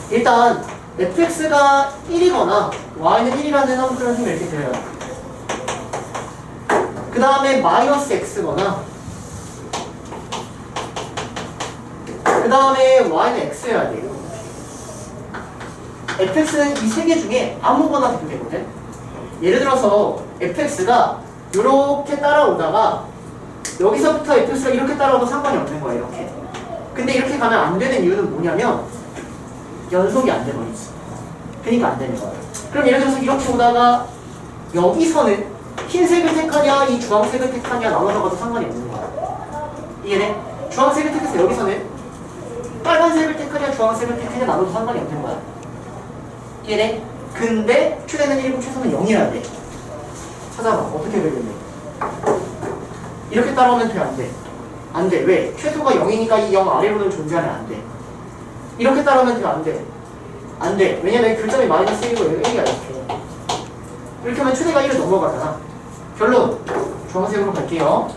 A: 일단 fx가 1이거나 y는 1이라는 함수를 선생님이 이렇게 그려요. 그 다음에 마이너스 x거나 그 다음에 y는 x여야 돼요. fx는 이 세 개 중에 아무거나 돼도 되거든. 예를 들어서 fx가 이렇게 따라오다가 여기서부터 fx가 이렇게 따라오도 상관이 없는 거야. 이렇게. 근데 이렇게 가면 안 되는 이유는 뭐냐면 연속이 안 돼버리지. 그러니까 안 되는 거야. 그럼 예를 들어서 이렇게 오다가 여기서는 흰색을 택하냐 이 주황색을 택하냐 나눠서 가도 상관이 없는 거야. 이해돼? 주황색을 택해서 여기서는 빨간색을 택하냐 주황색을 택하냐 나눠도 상관이 없는 거야. 이해돼? 근데 최대는 1이고 최소는 0이어야 돼. 찾아봐. 어떻게 되겠네. 이렇게 따라오면 돼? 안 돼? 안 돼. 왜? 최소가 0이니까 이 0 아래로는 존재하면 안 돼. 이렇게 따라오면 돼? 안 돼? 안 돼. 왜냐면 교점이 마이너스 1이고 여기가 1이야. 이렇게 하면 최대가 1을 넘어가잖아. 결론. 주황색으로 갈게요.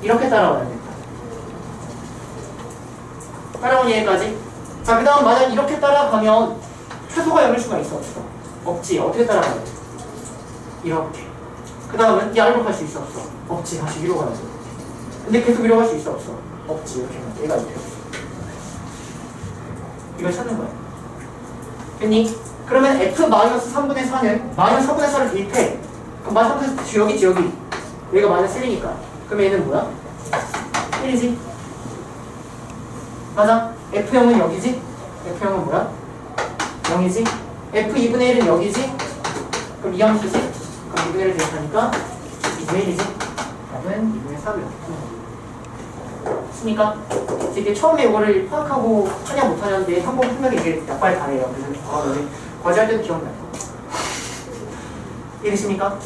A: 이렇게 따라와야 돼. 따라온 얘기까지. 자, 그 다음 만약 이렇게 따라가면 최소가 0일 수가 있어 없어? 없지. 어떻게 따라가야 돼? 이렇게. 그 다음은 이 아래로 갈 수 있어 없어? 없지. 다시 위로 가야지. 근데 계속 위로 갈 수 있어 없어? 없지. 이렇게 하면 얘가 이렇게 없어. 이걸 찾는 거야. 됐니? 그러면 f-3분의 4는 마이너스 3분의 4를 대입해. 그럼 마이너스 3분의 4 여기지 여기. 여기가 마이너스 1이니까. 그럼 얘는 뭐야? 1이지. 맞아. f0은 여기지? f0은 뭐야? 0이지? f2분의 1은 여기지? 그럼 이 함수지? 그럼 2분의 1을 대입하니까 2분의 1이지? 답은 2분의 4를 이렇게 푸는 거야. 됐습니까? 이게 처음에 이거를 파악하고 하냐 못하냐인데 한 번 풀면 이게 약발 다해요. 그래서 과제할 때도 기억나요. 이해되십니까?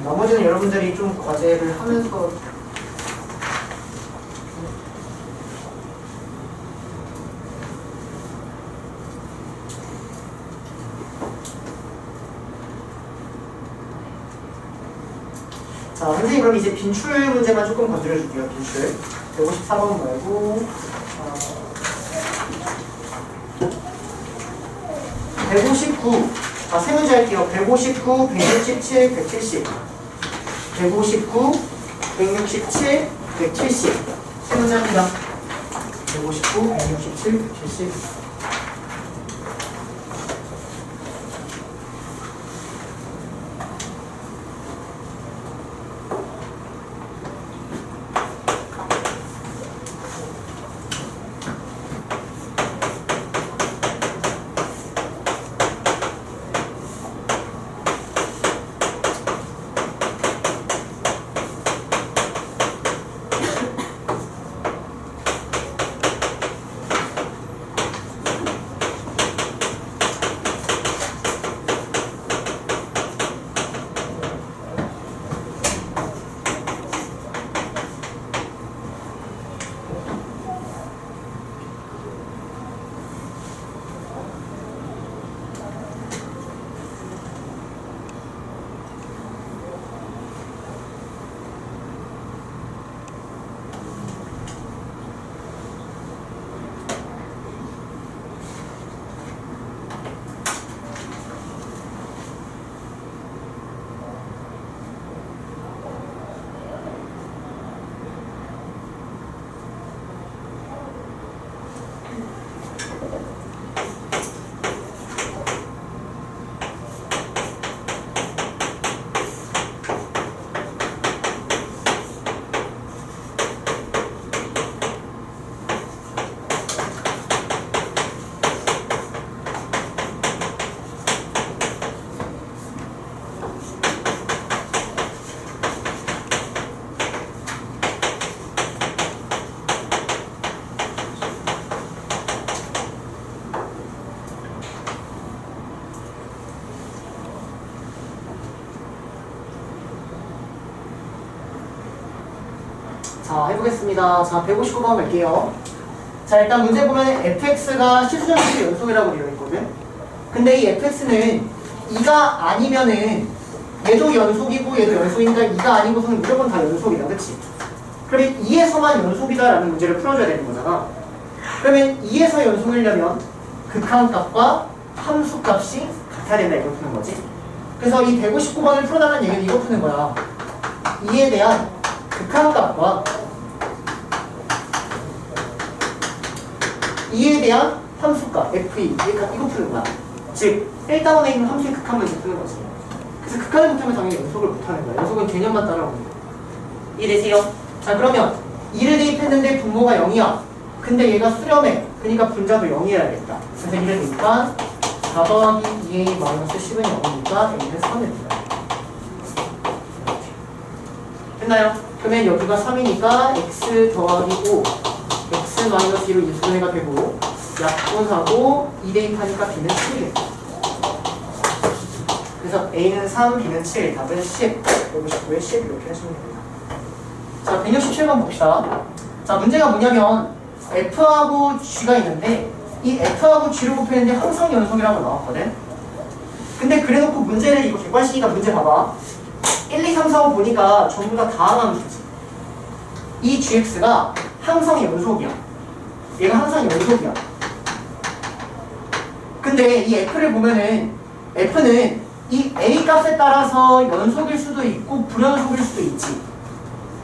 A: 나머지는 여러분들이 좀 과제를 하면서 자, 선생님 그럼 이제 빈출 문제만 조금 건드려줄게요. 빈출 154번 말고 159. 자, 세 문제 할게요. 159, 167, 170 159, 167, 170 세 문제 합니다. 159, 167, 170 자, 해보겠습니다. 자, 159번 갈게요. 자, 일단 문제 보면 fx가 실수정식의 연속이라고 되어 있거든. 근데 이 fx는 2가 아니면은 얘도 연속이고 얘도 연속이니까 2가 아니고서는 무조건 다 연속이다. 그치? 그러면 2에서만 연속이다라는 문제를 풀어줘야 되는 거잖아. 그러면 2에서 연속이려면 극한값과 함수값이 같아야 된다. 이거 푸는 거지. 그래서 이 159번을 풀어달라는 얘기는 이거 푸는 거야. 2에 대한 극한값과 2에 대한 함수값 FE 이거 푸는 거야. 즉 1단원에 있는 함수의 극한만 푸는 거지. 그래서 극한을 못하면 당연히 연속을 못하는 거야. 연속은 개념만 따라오는 거야. 이해되세요? 자, 그러면 2를 대입했는데 분모가 0이야. 근데 얘가 수렴해. 그러니까 분자도 0이어야겠다. 그래서 2를 대입한 4 더하기 2a 마이너스 10은 0이니까 a는 3입니다. 됐나요? 그러면 여기가 3이니까 x 더하기 5 x 마이너스 2로 인수분해가 되고 약분하고 2 대입하니까 b는 7이겠다. 그래서 a는 3, b는 7, 답은 10 59에 10 이렇게 하시면 됩니다. 자, 167번 봅시다. 자, 문제가 뭐냐면 f하고 g가 있는데 이 f하고 g를 곱했는데 항상 연속이라고 나왔거든. 근데 그래놓고 문제를 이거 객관식이니까 문제 봐봐. 1, 2, 3, 4, 5 보니까 전부 다 다항함수지. 이 gx가 항상 연속이야. 얘가 항상 연속이야. 근데 이 f를 보면은 f는 이 a 값에 따라서 연속일 수도 있고 불연속일 수도 있지.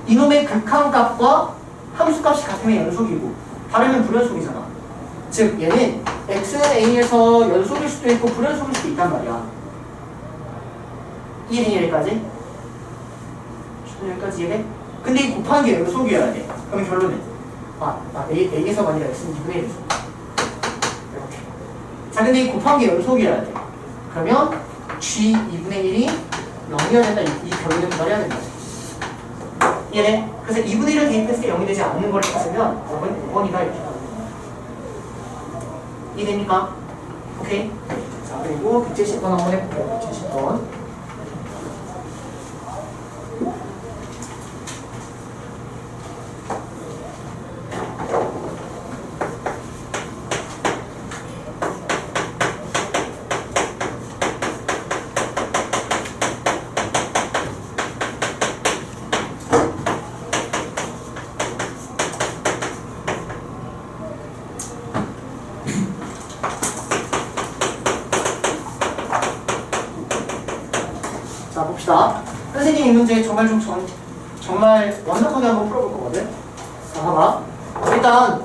A: 이놈의 극한값과 함수값이 같으면 연속이고 다르면 불연속이잖아. 즉 얘는 x는 a에서 연속일 수도 있고 불연속일 수도 있단 말이야. 이해되니 여기까지? 여기까지 이해돼? 근데 이 곱한 게 연속이어야 돼. 그럼 결론은 a에서가 아니라 x는 2분의 1에서 이렇게. 자, 근데 이 곱한 게 연속이어야 돼. 그러면 g 2분의 1이 0이어야 된다. 이 결론을 말해야 된다. 이해돼? 그래서 2분의 1을 대입했을 때 0이 되지 않는 걸 찾으면 5번이다 이렇게 나옵니다. 이해됩니까? 오케이? 자, 그리고 170번 한번 해볼게요. 170번. 자, 봅시다. 선생님 이 문제 정말 완벽하게 한번 풀어볼 거거든. 자, 봐봐. 일단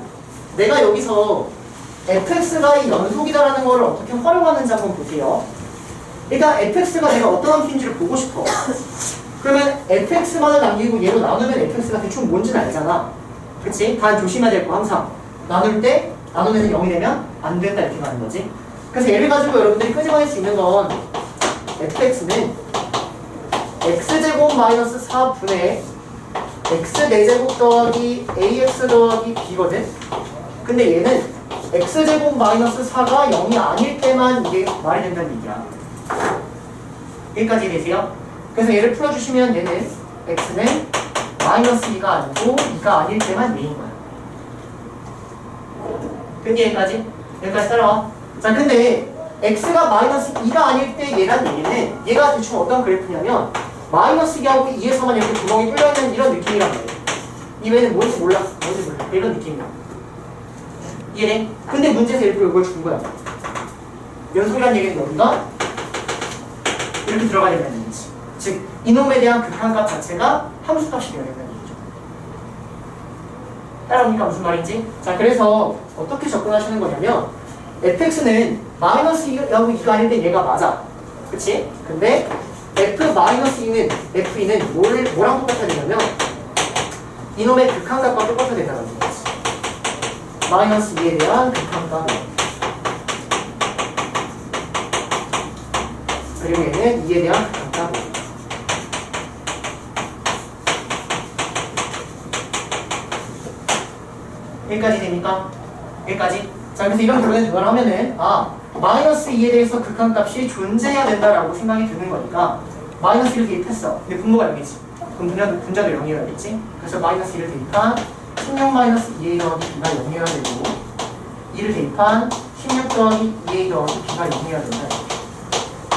A: 내가 여기서 fx가 이 연속이다라는 거를 어떻게 활용하는지 한번 볼게요. 일단 fx가 내가 어떤 함수인지를 보고 싶어. 그러면 fx만을 남기고 얘로 나누면 fx가 대충 뭔지는 알잖아. 그치? 단 조심해야 될 거 항상. 나눌 때 나누면 0이 되면 안 된다 이렇게 가는 거지. 그래서 얘를 가지고 여러분들이 끄집어낼 수 있는 건 fx는 x제곱 마이너스 4분의 x 4제곱 더하기 ax 더하기 b거든. 근데 얘는 x제곱 마이너스 4가 0이 아닐 때만 이게 말이 된다는 얘기야. 여기까지 되세요? 그래서 얘를 풀어주시면 얘는 x는 마이너스 2가 아니고 2가 아닐 때만 얘인 거야. 근데 여기까지 따라와. 자, 근데 x가 마이너스 2가 아닐 때 얘라는 얘기는 얘가 대충 어떤 그래프냐면 마이너스 2하고 2에서만 이렇게 구멍이 뚫려있는 이런 느낌이란 말이야. 이 외에는 뭔지 몰라. 이런 느낌이야. 이해돼? 근데 문제에서 일부러 이걸 준 거야. 연속이란 얘기는 여기가 이렇게 들어가야 된다는 얘기지. 즉 이놈에 대한 극한값 자체가 함수값이 되어야 된다는 얘기죠. 따라오니까 무슨 말인지? 자, 그래서 어떻게 접근하시는 거냐면 fx는 마이너스 2하고 2가 아닐 때 얘가 맞아. 그치? 근데 f는 뭐랑 똑같아야 되냐면 이놈의 극한값과 똑같아야 된다는 거지. 마이너스 2에 대한 극한값 그리고 얘는 2에 대한 극한값 여기까지 됩니까? 여기까지? 자, 그래서 이런 결론에 도달하면은 마이너스 2에 대해서 극한값이 존재해야 된다라고 생각이 드는 거니까 마이너스 1을 대입했어. 근데 분모가 0이지. 그럼 분자도 0이어야겠지? 그래서 마이너스 1을 대입한 16 마이너스 2a 더하기 b가 0이어야 되고 2를 대입한 16 더하기 2a 더하기 b가 0이어야 된다.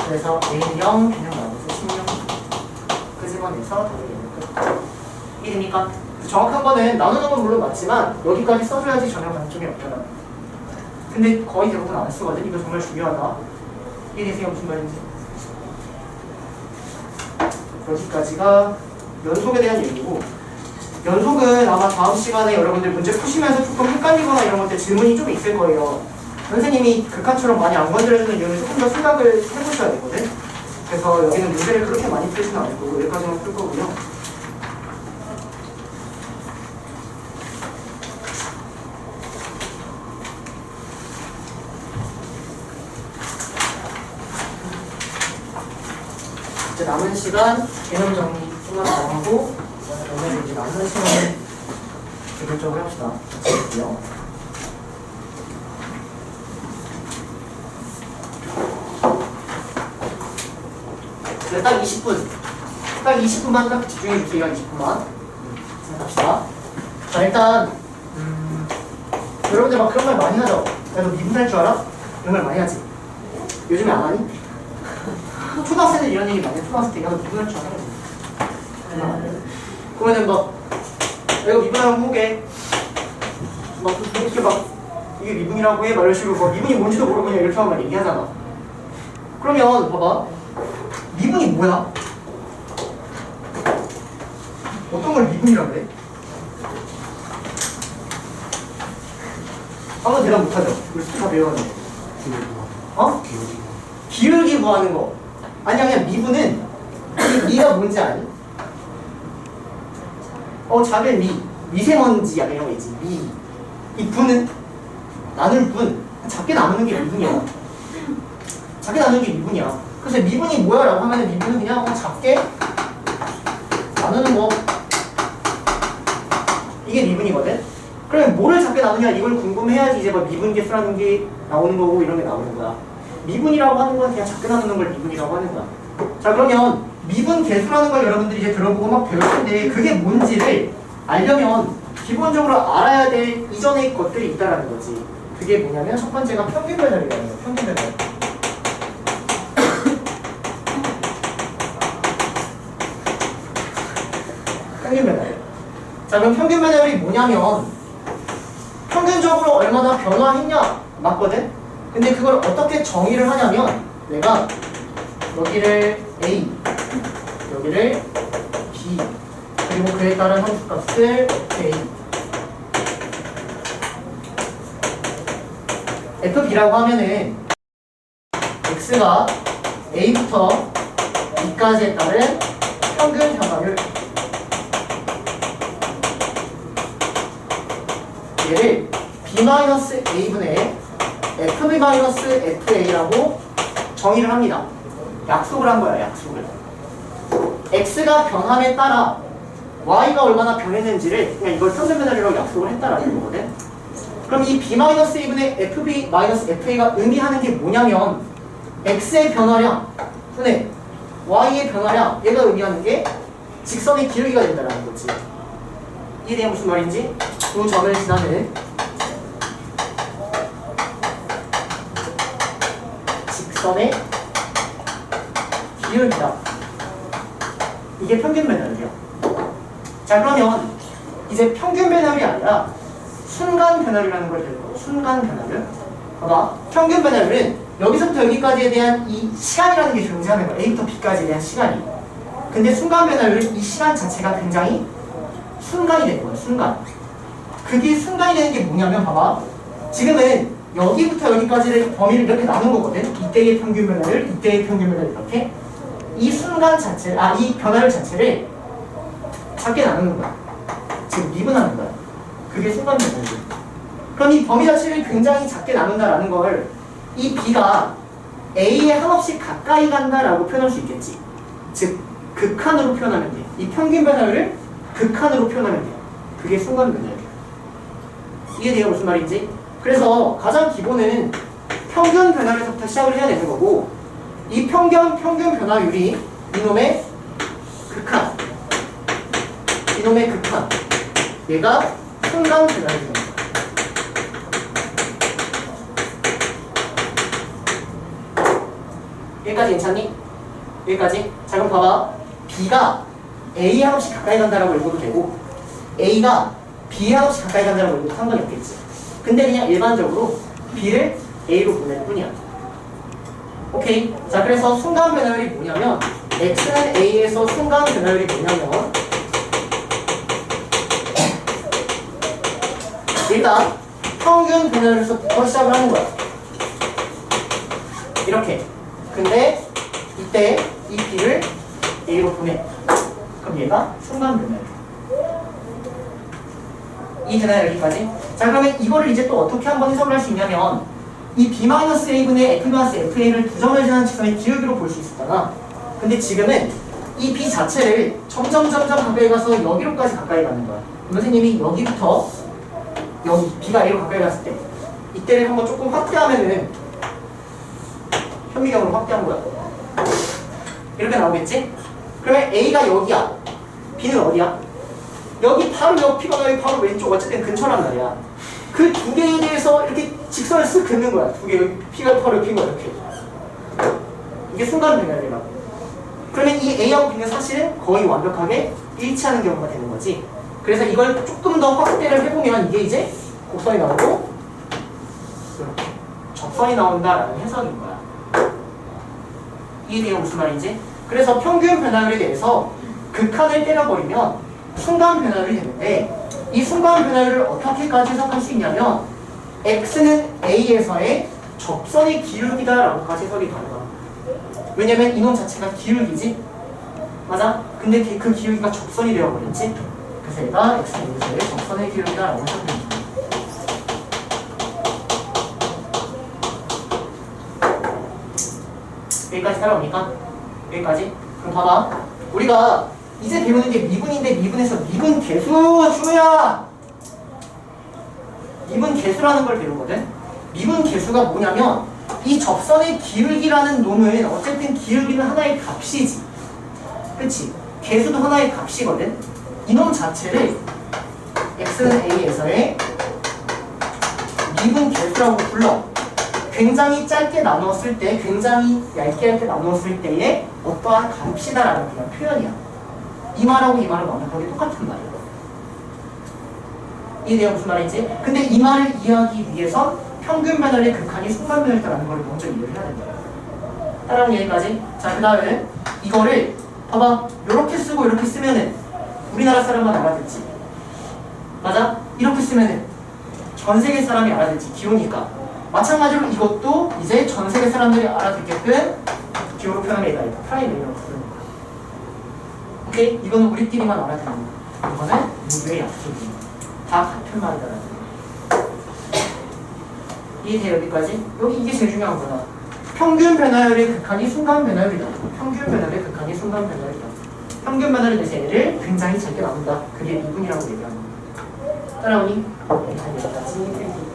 A: 그래서 a는 0, b는 마이너스 16 끄집어내서 더하기는 끝. 이해됩니까? 정확한 거는 나누는 건 물론 맞지만 여기까지 써줘야지 전혀 관점이 없잖아. 근데 거의 대부분 안 쓰거든. 이거 정말 중요하다. 이해되세요? 무슨 말인지? 여기까지가 연속에 대한 얘기고, 연속은 아마 다음 시간에 여러분들 문제 푸시면서 조금 헷갈리거나 이런 것들 질문이 좀 있을 거예요. 선생님이 극한처럼 많이 안 건드려주는 이유는 조금 더 생각을 해보셔야 되거든. 그래서 여기는 문제를 그렇게 많이 풀지는 않을 거고 여기까지만 풀 거고요. 이제 남은 시간 개념 정리 조금만 더 하고 오늘 이제 남은 시간에 본격적으로 합시다. 볼게요. 이제 딱 20분. 딱 20분만 딱 집중해 주세요. 20분만. 생각합시다. 자 일단 여러분들 막 그런 말 많이 하죠. 야 너 미분할 줄 알아? 이런 말 많이 하지. 요즘에 안 하니? 초등학생들 이런 얘기 많이 해. 초등학생 때 야너 미분할 줄 알아? 그러면은 막 이거 미분하면 뭐게? 막 이렇게 막 이게 미분이라고 해? 막 이런 식으로 막 미분이 뭔지도 모르고 그냥 이렇게 하면 얘기하잖아. 그러면 봐봐. 미분이 뭐야? 어떤 걸 미분이라고 해? 아무 대답 못하죠. 우리 수다 배워가지고. 어? 기울기 구하는 거. 아니야 그냥 미분은 미가 뭔지 아니? 작은 미세먼지야 이런 거 있지. 이 분은 나눌 분. 작게 나누는 게 미분이야. 작게 나누는 게 미분이야. 그래서 미분이 뭐야? 라고 하면 미분은 그냥 작게 나누는 거. 이게 미분이거든? 그러면 뭐를 작게 나누냐? 이걸 궁금해야지 이제 막 미분계수라는 게 나오는 거고 이런 게 나오는 거야. 미분이라고 하는 건 그냥 작게 나누는 걸 미분이라고 하는 거야. 자 그러면 미분계수라는 걸 여러분들이 이제 들어보고 막 배울 텐데 그게 뭔지를 알려면 기본적으로 알아야 될 이전의 것들이 있다라는 거지. 그게 뭐냐면 첫 번째가 평균 배열이라는 거야. 평균 배열. 평균 배열. 자 그럼 평균 배열이 뭐냐면 평균적으로 얼마나 변화했냐 맞거든? 근데 그걸 어떻게 정의를 하냐면 내가 여기를 A 여기를 B 그리고 그에 따른 함수값을 A FB라고 하면은 X가 A부터 B까지에 따른 평균 변화율 얘를 B-A분의 FB-FA라고 정의를 합니다. 약속을 한 거야, 약속을. X가 변함에 따라 Y가 얼마나 변했는지를 그냥 이걸 평균 변화율로 약속을 했다라는 거거든. 그럼 이 B-A분의 FB-FA가 의미하는 게 뭐냐면 X의 변화량 분의 Y의 변화량 얘가 의미하는 게 직선의 기울기가 된다는 거지. 이해돼요? 무슨 말인지? 두 점을 지나는 직선의 기울기다. 이게 평균 배열이야. 자 그러면 이제 평균 배열이 아니라 순간 변화율이라는 걸 배울 거고 순간 변화율. 봐봐. 평균 변화율은 여기서부터 여기까지에 대한 이 시간이라는 게 존재하는 거야. A부터 B까지에 대한 시간이. 근데 순간 변화율은 이 시간 자체가 굉장히 순간이 되는 거야. 순간. 그게 순간이 되는 게 뭐냐면 봐봐. 지금은 여기부터 여기까지를 범위를 이렇게 나눈 거거든. 이때의 평균 변화율, 이때의 평균 변화율 이렇게. 이 순간 자체를, 이 변화율 자체를 작게 나누는 거야. 지금 미분하는 거야. 그게 순간 변화율. 그럼 이 범위 자체를 굉장히 작게 나눈다라는 걸 이 B가 A에 한없이 가까이 간다라고 표현할 수 있겠지. 즉, 극한으로 표현하면 돼. 이 평균 변화율을 극한으로 표현하면 돼. 그게 순간 변화율. 이해돼요? 무슨 말인지? 그래서 가장 기본은 평균 변화율에서부터 시작을 해야 되는 거고 이 평균 변화율이 이놈의 극한 이놈의 극한 얘가 순간 변화를 주는 거야. 여기까지 괜찮니? 여기까지? 자 그럼 봐봐. B가 A 한없이 가까이 간다라고 읽어도 되고 A가 B 한없이 가까이 간다라고 읽어도 상관이 없겠지. 근데 그냥 일반적으로 B를 A로 보낼 뿐이야. 오케이. 자 그래서 순간 변화율이 뭐냐면 X는 A에서 순간 변화율이 뭐냐면 일단 평균 변화율에서부터 시작을 하는 거야. 이렇게. 근데 이때 이 B를 A로 보내. 그럼 얘가 순간 변화율. 이해되나요 여기까지? 자 그러면 이거를 이제 또 어떻게 한번 해석을 할 수 있냐면 이 B-A분의 F-FA를 두 점을 지나는 직선의 기울기로 볼 수 있었잖아. 근데 지금은 이 B 자체를 점점 가까이 가서 여기로까지 가까이 가는 거야. 선생님이 여기부터 여기 B가 A로 가까이 갔을 때 이때를 한번 조금 확대하면은 현미경으로 확대한 거야. 이렇게 나오겠지? 그러면 A가 여기야. B는 어디야? 여기 바로 옆이거나 여기 바로 왼쪽 어쨌든 근처란 말이야. 그 두 개에 대해서 이렇게 직선을 쓱 긋는 거야. 두 개 여기 P가 바로 옆인 거야 이렇게. 이게 순간 변화율이라고. 그러면 이 A하고 B는 사실은 거의 완벽하게 일치하는 경우가 되는 거지. 그래서 이걸 조금 더 확대를 해보면 이게 이제 곡선이 나오고 이렇게 접선이 나온다라는 해석인 거야. 이해돼요 무슨 말인지? 그래서 평균 변화율에 대해서 극한을 때려버리면 순간 변화율이 되는데 이 순간 변화율을 어떻게까지 해석할 수 있냐면 X는 A에서의 접선의 기울기다라고까지 해석이 가능합니다. 왜냐면 이놈 자체가 기울기지? 맞아? 근데 그 기울기가 접선이 되어버렸지? 그래서 얘가 X는 A에서의 접선의 기울기다라고 해석이 됩니다. 여기까지 따라옵니까? 여기까지? 그럼 봐봐. 우리가 이제 배우는 게 미분인데 미분에서 미분 계수 준우야! 미분 계수라는 걸 배우거든? 미분 계수가 뭐냐면 이 접선의 기울기라는 놈은 어쨌든 기울기는 하나의 값이지. 그치? 계수도 하나의 값이거든? 이놈 자체를 X는 A에서의 미분 계수라고 불러. 굉장히 짧게 나눴을 때, 굉장히 얇게 나눴을 때의 어떠한 값이다라는 그냥 표현이야. 이 말하고 이 말은 완벽하게 똑같은 말이야. 이해돼요 무슨 말인지? 근데 이 말을 이해하기 위해선 평균 변화율의 극한이 순간 변화율이라는 걸 먼저 이해를 해야 된다. 따라오는 여기까지. 자, 그 다음에 이거를 봐봐. 이렇게 쓰고 이렇게 쓰면은 우리나라 사람만 알아듣지. 맞아? 이렇게 쓰면은 전 세계 사람이 알아듣지. 기호니까. 마찬가지로 이것도 이제 전 세계 사람들이 알아듣게끔 기호로 표현하면 얘가 프라이메이라고 부르는 거야. 오케이? 이거는 우리끼리만 알아듣는 거야. 이거는 모두의 약속이야. 다 같은 말이다라는 거야. 이해돼요 여기까지? 여기 이게 제일 중요한 거다. 평균 변화율의 극한이 순간 변화율이다. 평균 변화율의 극한이 순간 변화율이다. 평균 변화율에 대해서 얘를 굉장히 작게 나눈다. 그게 미분이라고 얘기하는 거야. 따라오니? 여기까지.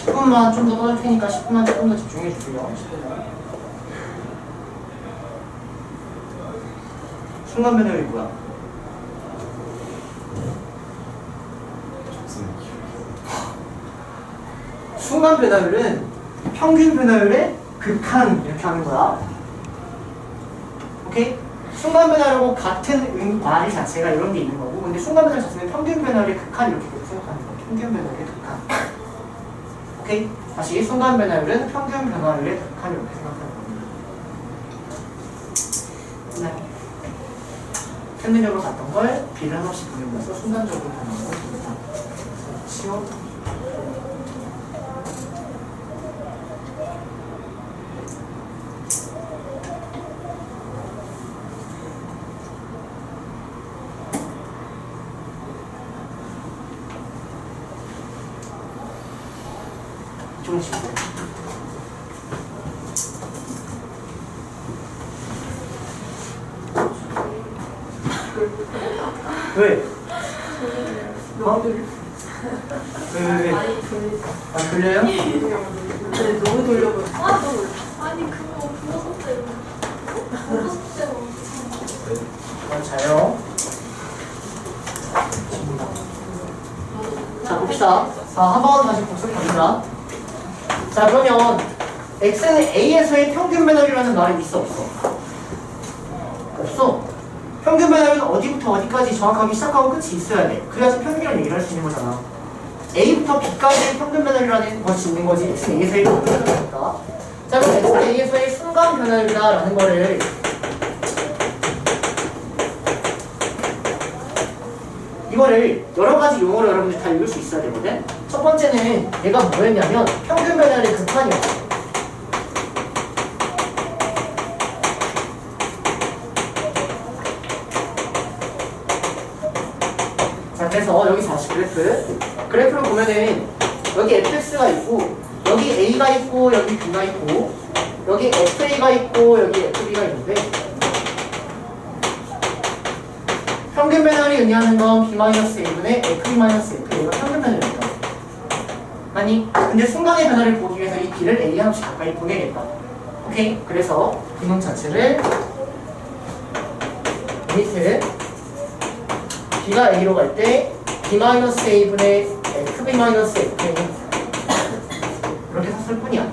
A: 10분만 좀 더 떠들 테니까 10분만 조금 더 집중해 주세요. 10분만. 순간 변화율이 뭐야? 순간 변화율은 평균 변화율의 극한 이렇게 하는 거야. 오케이? 순간 변화율하고 같은 말이 자체가 이런 게 있는 거고, 근데 순간 변화율 자체는 평균 변화율의 극한 이렇게 생각하는 거야. 평균 변화율의 극한. 오케이? 다시 순간 변화율은 평균 변화율의 극한 이렇게 생각하는 겁니다. 네. 편리적으로 갔던 걸 B를 하나씩 보내면서 순간적으로 변하는 걸 봅니다. 치워. 좀 지우고. 왜? 어? 왜? 아, 돌려요?
B: 근데 너무 돌려버렸어.
C: 아니 그거 부었을 때로
A: 자요. 자, 봅시다. 자, 한번 다시 복습합니다. 자, 그러면 x는 a에서의 평균 배널이라는 말이 있어, 없어? 없어. 평균 배널은 어디부터 어디까지 정확하게 시작하고 끝이 있어야 돼. 그래야지 평균이라는 얘기를 할 수 있는 거잖아. a부터 b까지의 평균 배널이라는 것이 있는 거지. x는 a에서의 평균 배널이니까. 자, 그럼 x는 a에서의 순간 변화율이다라는 거를 이거를 여러 가지 용어로 여러분들 다 읽을 수 있어야 되거든. 첫 번째는 얘가 뭐였냐면 평균 변화율의 극한이었어. 자, 그래서 여기 다시 그래프를 보면은 여기 fx가 있고 여기 a가 있고 여기 b가 있고 여기 fa가 있고 여기 fb가 있는데 평균 배널이 의미하는 건 b-a분의 f-f가 평균 배널이니까. 아니, 근데 순간의 변화를 보기 위해서 이 b를 a 함수 가까이 보내겠다. 오케이? 그래서 기능 자체를 리미트 b가 a로 갈 때 b-a분의 fb-f 이렇게 썼을 뿐이야.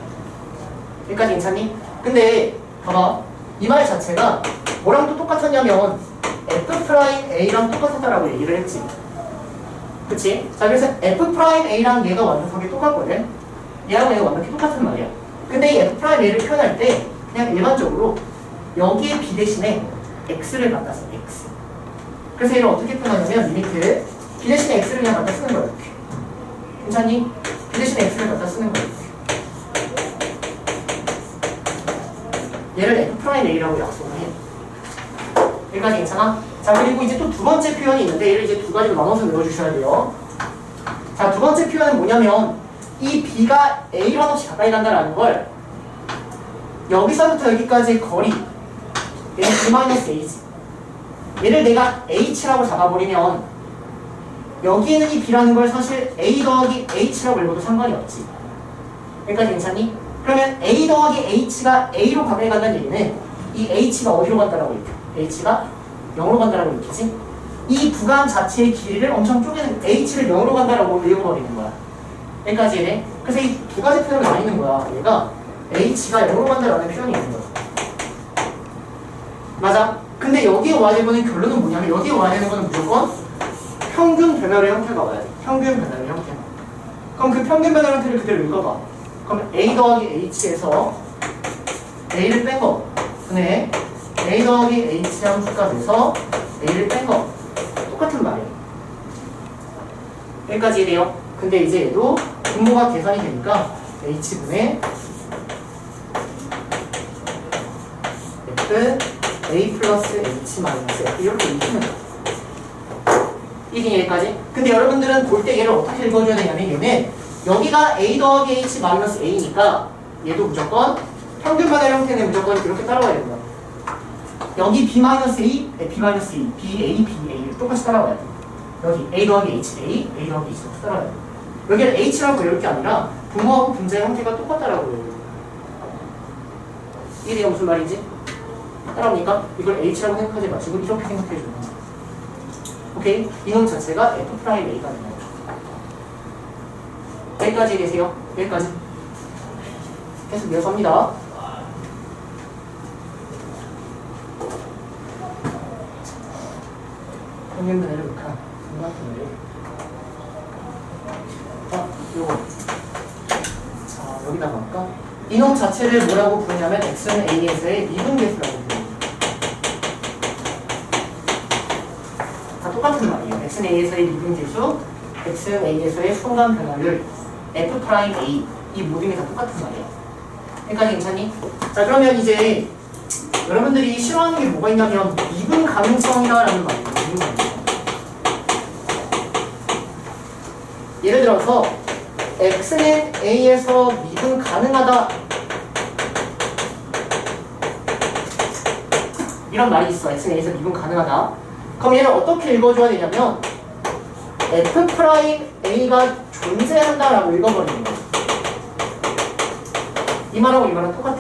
A: 여기까지 괜찮니? 근데 봐봐, 이 말 자체가 뭐랑 또 똑같았냐면 F'A랑 똑같았다라고 얘기를 했지. 그치? 자, 그래서 F'A랑 얘가 완벽하게 똑같거든? 얘랑 얘가 완벽히 똑같은 말이야. 근데 이 F'A를 표현할 때 그냥 일반적으로 여기에 B 대신에 X를 갖다 써, X. 그래서 얘를 어떻게 표현하냐면 리미트 B 대신에 X를 그냥 갖다 쓰는 거야, 이렇게. 괜찮니? B 대신에 X를 갖다 쓰는 거야, 이렇게. 얘를 F'A라고 약속을 해. 여기까지 괜찮아? 자, 그리고 이제 또 두 번째 표현이 있는데 얘를 이제 두 가지로 나눠서 외워주셔야 돼요. 자, 두 번째 표현은 뭐냐면 이 B가 A로 한없이 가까이 간다라는 걸 여기서부터 여기까지의 거리 얘는 B-A지. 얘를 내가 H라고 잡아버리면 여기에는 이 B라는 걸 사실 A 더하기 H라고 읽어도 상관이 없지. 여기까지 괜찮니? 그러면 A 더하기 H가 A로 가까이 간다는 얘기는 이 H가 어디로 간다라고 읽혀? H가 0으로 간다라고 읽히지? 이 구간 자체의 길이를 엄청 쪼개는 H를 0으로 간다라고 읽어버리는 거야. 여기까지 이래. 그래서 이 두 가지 표현을 나뉘는 거야. 얘가 H가 0으로 간다라는 표현이 있는 거야. 맞아? 근데 여기에 와야 되는 결론은 뭐냐면 여기에 와야 되는 거는 무조건 평균 변화의 형태가 와야 돼. 평균 변화의 형태. 그럼 그 평균 변화의 형태를 그대로 읽어봐. 그럼 A 더하기 H에서 A를 뺀 거. 근데 A 더하기 H 함수가 돼서 A를 뺀 거. 똑같은 말이에요. 여기까지 이래요. 근데 이제 얘도 분모가 계산이 되니까 H분의 F A 플러스 H 마이너스 F 이렇게 읽히는 거야. 이게 여기까지. 근데 여러분들은 볼 때 얘를 어떻게 읽어줘야 되냐면 얘는 여기가 A 더하기 H 마이너스 A니까 얘도 무조건 평균 변화 형태는 무조건 이렇게 따라와야 된다. 여기 B-A, B-A, BA, BA를 똑같이 따라와야 돼. 여기 A 더하기 H, A 더하기 H 똑같이 따라와야 돼. 여기를 H라고 외울 게 아니라 분모하고 분자의 형태가 똑같다라고 외워요. 이게 무슨 말인지? 따라오니까 이걸 H라고 생각하지 마시고 이렇게 생각해 주는 거야. 오케이? 이놈 자체가 F'A가 되는 거죠. 여기까지 계세요. 여기까지. 계속 이어서 합니다. 평균 변화를 극한 순간 변화를. 요거. 자, 여기다가 할까? 이놈 자체를 뭐라고 부르냐면 X는 A에서의 미분계수라고 부릅니다. 다 똑같은 말이에요. X는 A에서의 미분계수, X는 A에서의 순간 변화율, F'A 이 모든 게 다 똑같은 말이에요. 여기까지 괜찮니? 자, 그러면 이제 여러분들이 싫어하는 게 뭐가 있냐면 미분 가능성이라는 말이에요. 미분 가능성. 예를 들어서 x는 a에서 미분 가능하다 이런 말이 있어. x는 a에서 미분 가능하다. 그럼 얘를 어떻게 읽어줘야 되냐면 f'a가 존재한다라고 읽어버리는 거야. 이 말하고 이 말은 똑같아.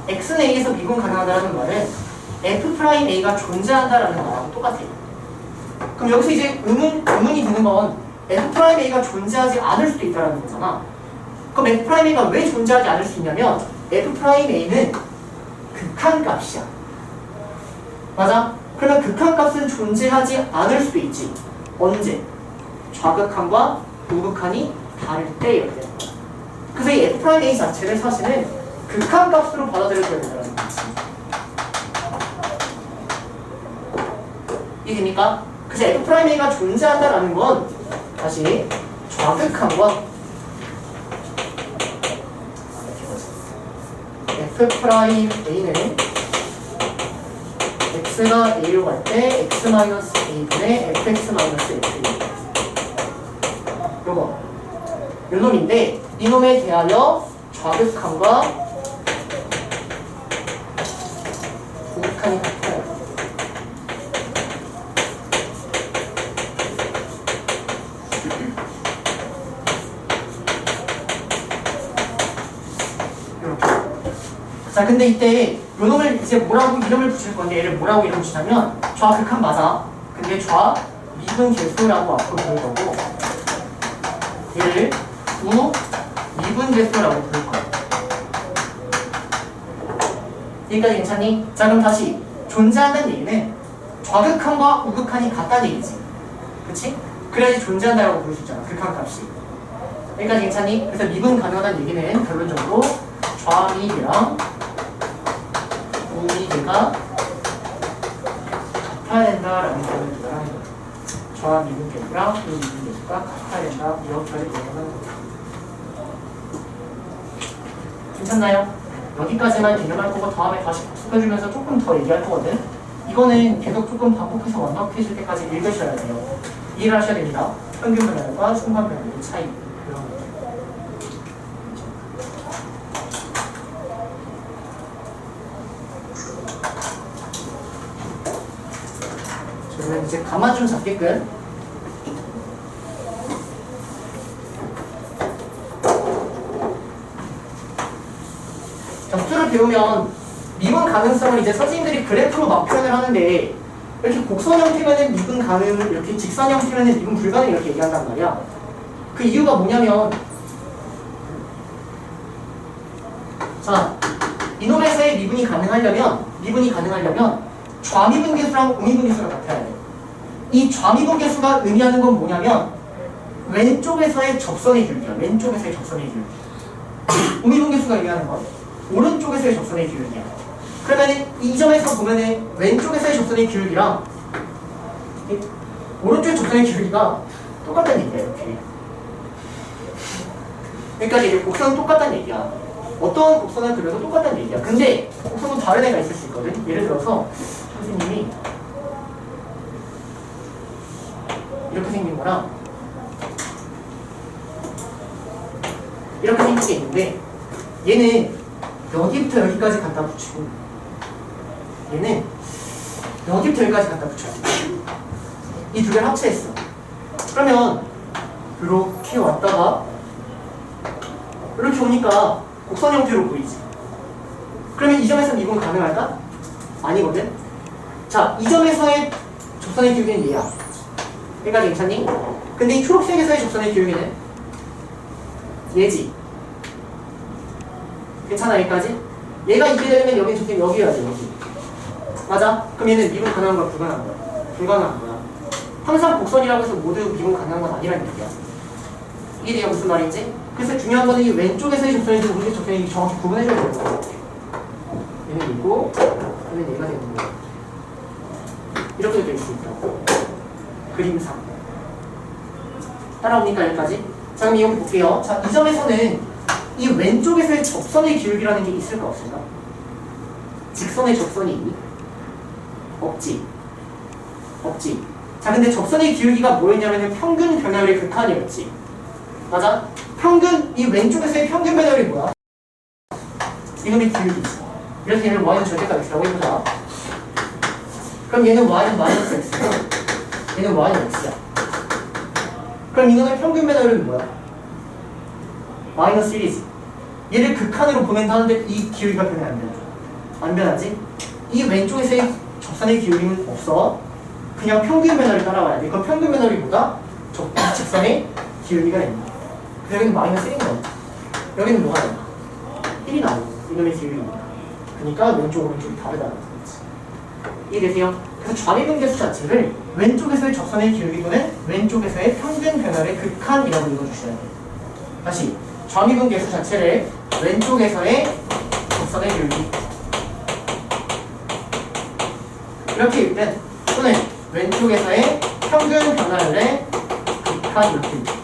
A: x는 a에서 미분 가능하다라는 말은 f'a가 존재한다라는 말하고 똑같아. 그럼 여기서 이제 의문이 드는 건 f'a가 존재하지 않을 수도 있다는 거잖아. 그럼 f'a가 왜 존재하지 않을 수 있냐면 f'a는 극한값이야. 맞아? 그러면 극한값은 존재하지 않을 수도 있지. 언제? 좌극한과 우극한이 다를 때 이렇게 되는 거야. 그래서 이 f'a 자체를 사실은 극한값으로 받아들여줘야 된다는 거지. 이해됩니까? 그래서 f'a가 존재한다라는 건 다시 좌극한과 f'a는 x가 a로 갈 때 x-a분의 fx-x 요거 요 놈인데 이 놈에 대하여 좌극한과 우극한이 같아요. 이렇게. 자, 근데 이때 요 놈을 이제 뭐라고 이름을 붙일 건데 얘를 뭐라고 이름 붙이냐면 좌극한 맞아. 근데 좌 미분 개수라고 앞으로 부를 거고 얘를 우 미분 개수라고 부를 거야. 여기까지 괜찮니? 자, 그럼 다시 존재한다는 얘기는 좌극한과 우극한이 같다는 얘기지. 그치? 그래야지 존재한다라고 부를 수 있잖아. 극한값이. 여기까지 괜찮니? 그래서 미분 가능하다는 얘기는 결론적으로 좌미비랑 우미비가 같아야 된다라는 결론을 도달하는 거야. 좌미분 개수랑 우미분 개수가 같아야 된다. 이렇게 얘기하는 거야. 괜찮나요? 여기까지만 개념할 거고 다음에 다시 복습해주면서 조금 더 얘기할 거거든. 이거는 계속 조금 반복해서 완벽해질 때까지 읽으셔야 돼요. 이해를 하셔야 됩니다. 평균 변화율과 순간 변화율의 차이. 그런 거. 저는 이제 가만 좀 잡게끔. 적수를 배우면 미분 가능성을 이제 선생님들이 그래프로 막 표현을 하는데 이렇게 곡선 형태면은 미분 가능, 이렇게 직선 형태면은 미분 불가능 이렇게 얘기한단 말이야. 그 이유가 뭐냐면 자, 이놈에서의 미분이 가능하려면 좌미분 개수랑 우미분 개수가 같아야 돼. 이 좌미분 개수가 의미하는 건 뭐냐면 왼쪽에서의 접선의 길이야. 왼쪽에서의 접선의 길이. 우미분 개수가 의미하는 건 오른쪽에서의 접선의 기울기야. 그러면 이 점에서 보면은 왼쪽에서의 접선의 기울기랑 오른쪽의 접선의 기울기가 똑같다는 얘기야. 이렇게. 그러니까 이게 곡선은 똑같다는 얘기야. 어떤 곡선을 그려도 똑같다는 얘기야. 근데 곡선은 다른 애가 있을 수 있거든. 예를 들어서 선생님이 이렇게 생긴 거랑 이렇게 생긴 게 있는데 얘는 여기부터 여기까지 갖다 붙이고 얘는 여기부터 여기까지 갖다 붙였어. 이 두 개를 합체했어. 그러면 이렇게 왔다가 이렇게 오니까 곡선 형태로 보이지. 그러면 이 점에서 미분 가능할까? 아니거든. 자, 이 점에서의 접선의 기울기는 얘야. 여기까지 괜찮니? 근데 이 초록색에서의 접선의 기울기는 얘지. 괜찮아? 여기까지? 얘가 이게 되려면 여기 접선이 여기여야지. 여기. 맞아? 그럼 얘는 미분 가능한 거야? 불가능한 거야? 불가능한 거야. 항상 곡선이라고 해서 모두 미분 가능한 건 아니라는 얘기야. 이게 내가 무슨 말인지? 그래서 중요한 거는 이 왼쪽에서의 접선인지 오른쪽 접선인지 정확히 구분해줘야 되는 거야. 얘는 이고 얘는 얘가 되는 거야. 이렇게 될 수 있다고. 그림상. 따라옵니까? 여기까지? 자, 그럼 이거 볼게요. 자, 이 점에서는 이 왼쪽에서의 접선의 기울기라는 게 있을까 없을까? 직선의 접선이 있니? 없지. 없지. 자, 근데 접선의 기울기가 뭐였냐면 평균 변화율의 극한이었지. 맞아? 평균, 이 왼쪽에서의 평균 배열이 뭐야? 이놈의 기울기지. 그래서 얘는 y는 절대값 x라고 해보자. 그럼 얘는 y는 마이너스 x고 얘는 y는 x야. 그럼 이놈의 평균 배열은 뭐야? 마이너스 1이지. 얘를 극한으로 보낸다는데 이 기울기가 변해 안 변해? 안 변하지? 이 왼쪽에서의 접선의 기울기는 없어. 그냥 평균 배열을 따라와야 돼. 그럼 평균 배열이 뭐다? 직선의 기울기가 됩니다. 여기는 마이너스 1인 거야. 여기는 뭐가 나와? 1이 나오고 이놈의 기울기입니다. 그러니까 왼쪽 오른쪽이 다르다는 거지. 이해되세요? 그래서 좌미분계수 자체를 왼쪽에서의 접선의 기울기 또는 왼쪽에서의 평균 변화의 극한이라고 읽어주셔야 돼요. 다시 좌미분계수 자체를 왼쪽에서의 접선의 기울기 이렇게 읽든 또는 왼쪽에서의 평균 변화율의 극한 이렇게 읽든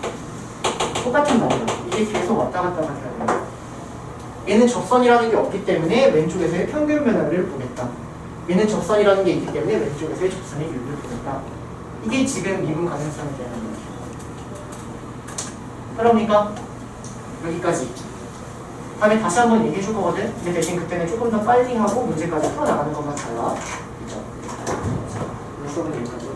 A: 똑같은 말이에요. 이게 계속 왔다 갔다 해야 돼요. 얘는 접선이라는 게 없기 때문에 왼쪽에서의 평균 변화를 보겠다. 얘는 접선이라는 게 있기 때문에 왼쪽에서의 접선의 기울기를 보겠다. 이게 지금 미분 가능성에 대한 얘기예요. 그러니까 여기까지. 다음에 다시 한번 얘기해 줄 거거든. 근데 대신 그때는 조금 더 빨리 하고 문제까지 풀어나가는 것만 달라. 그렇죠? 자, 수업은 여기까지.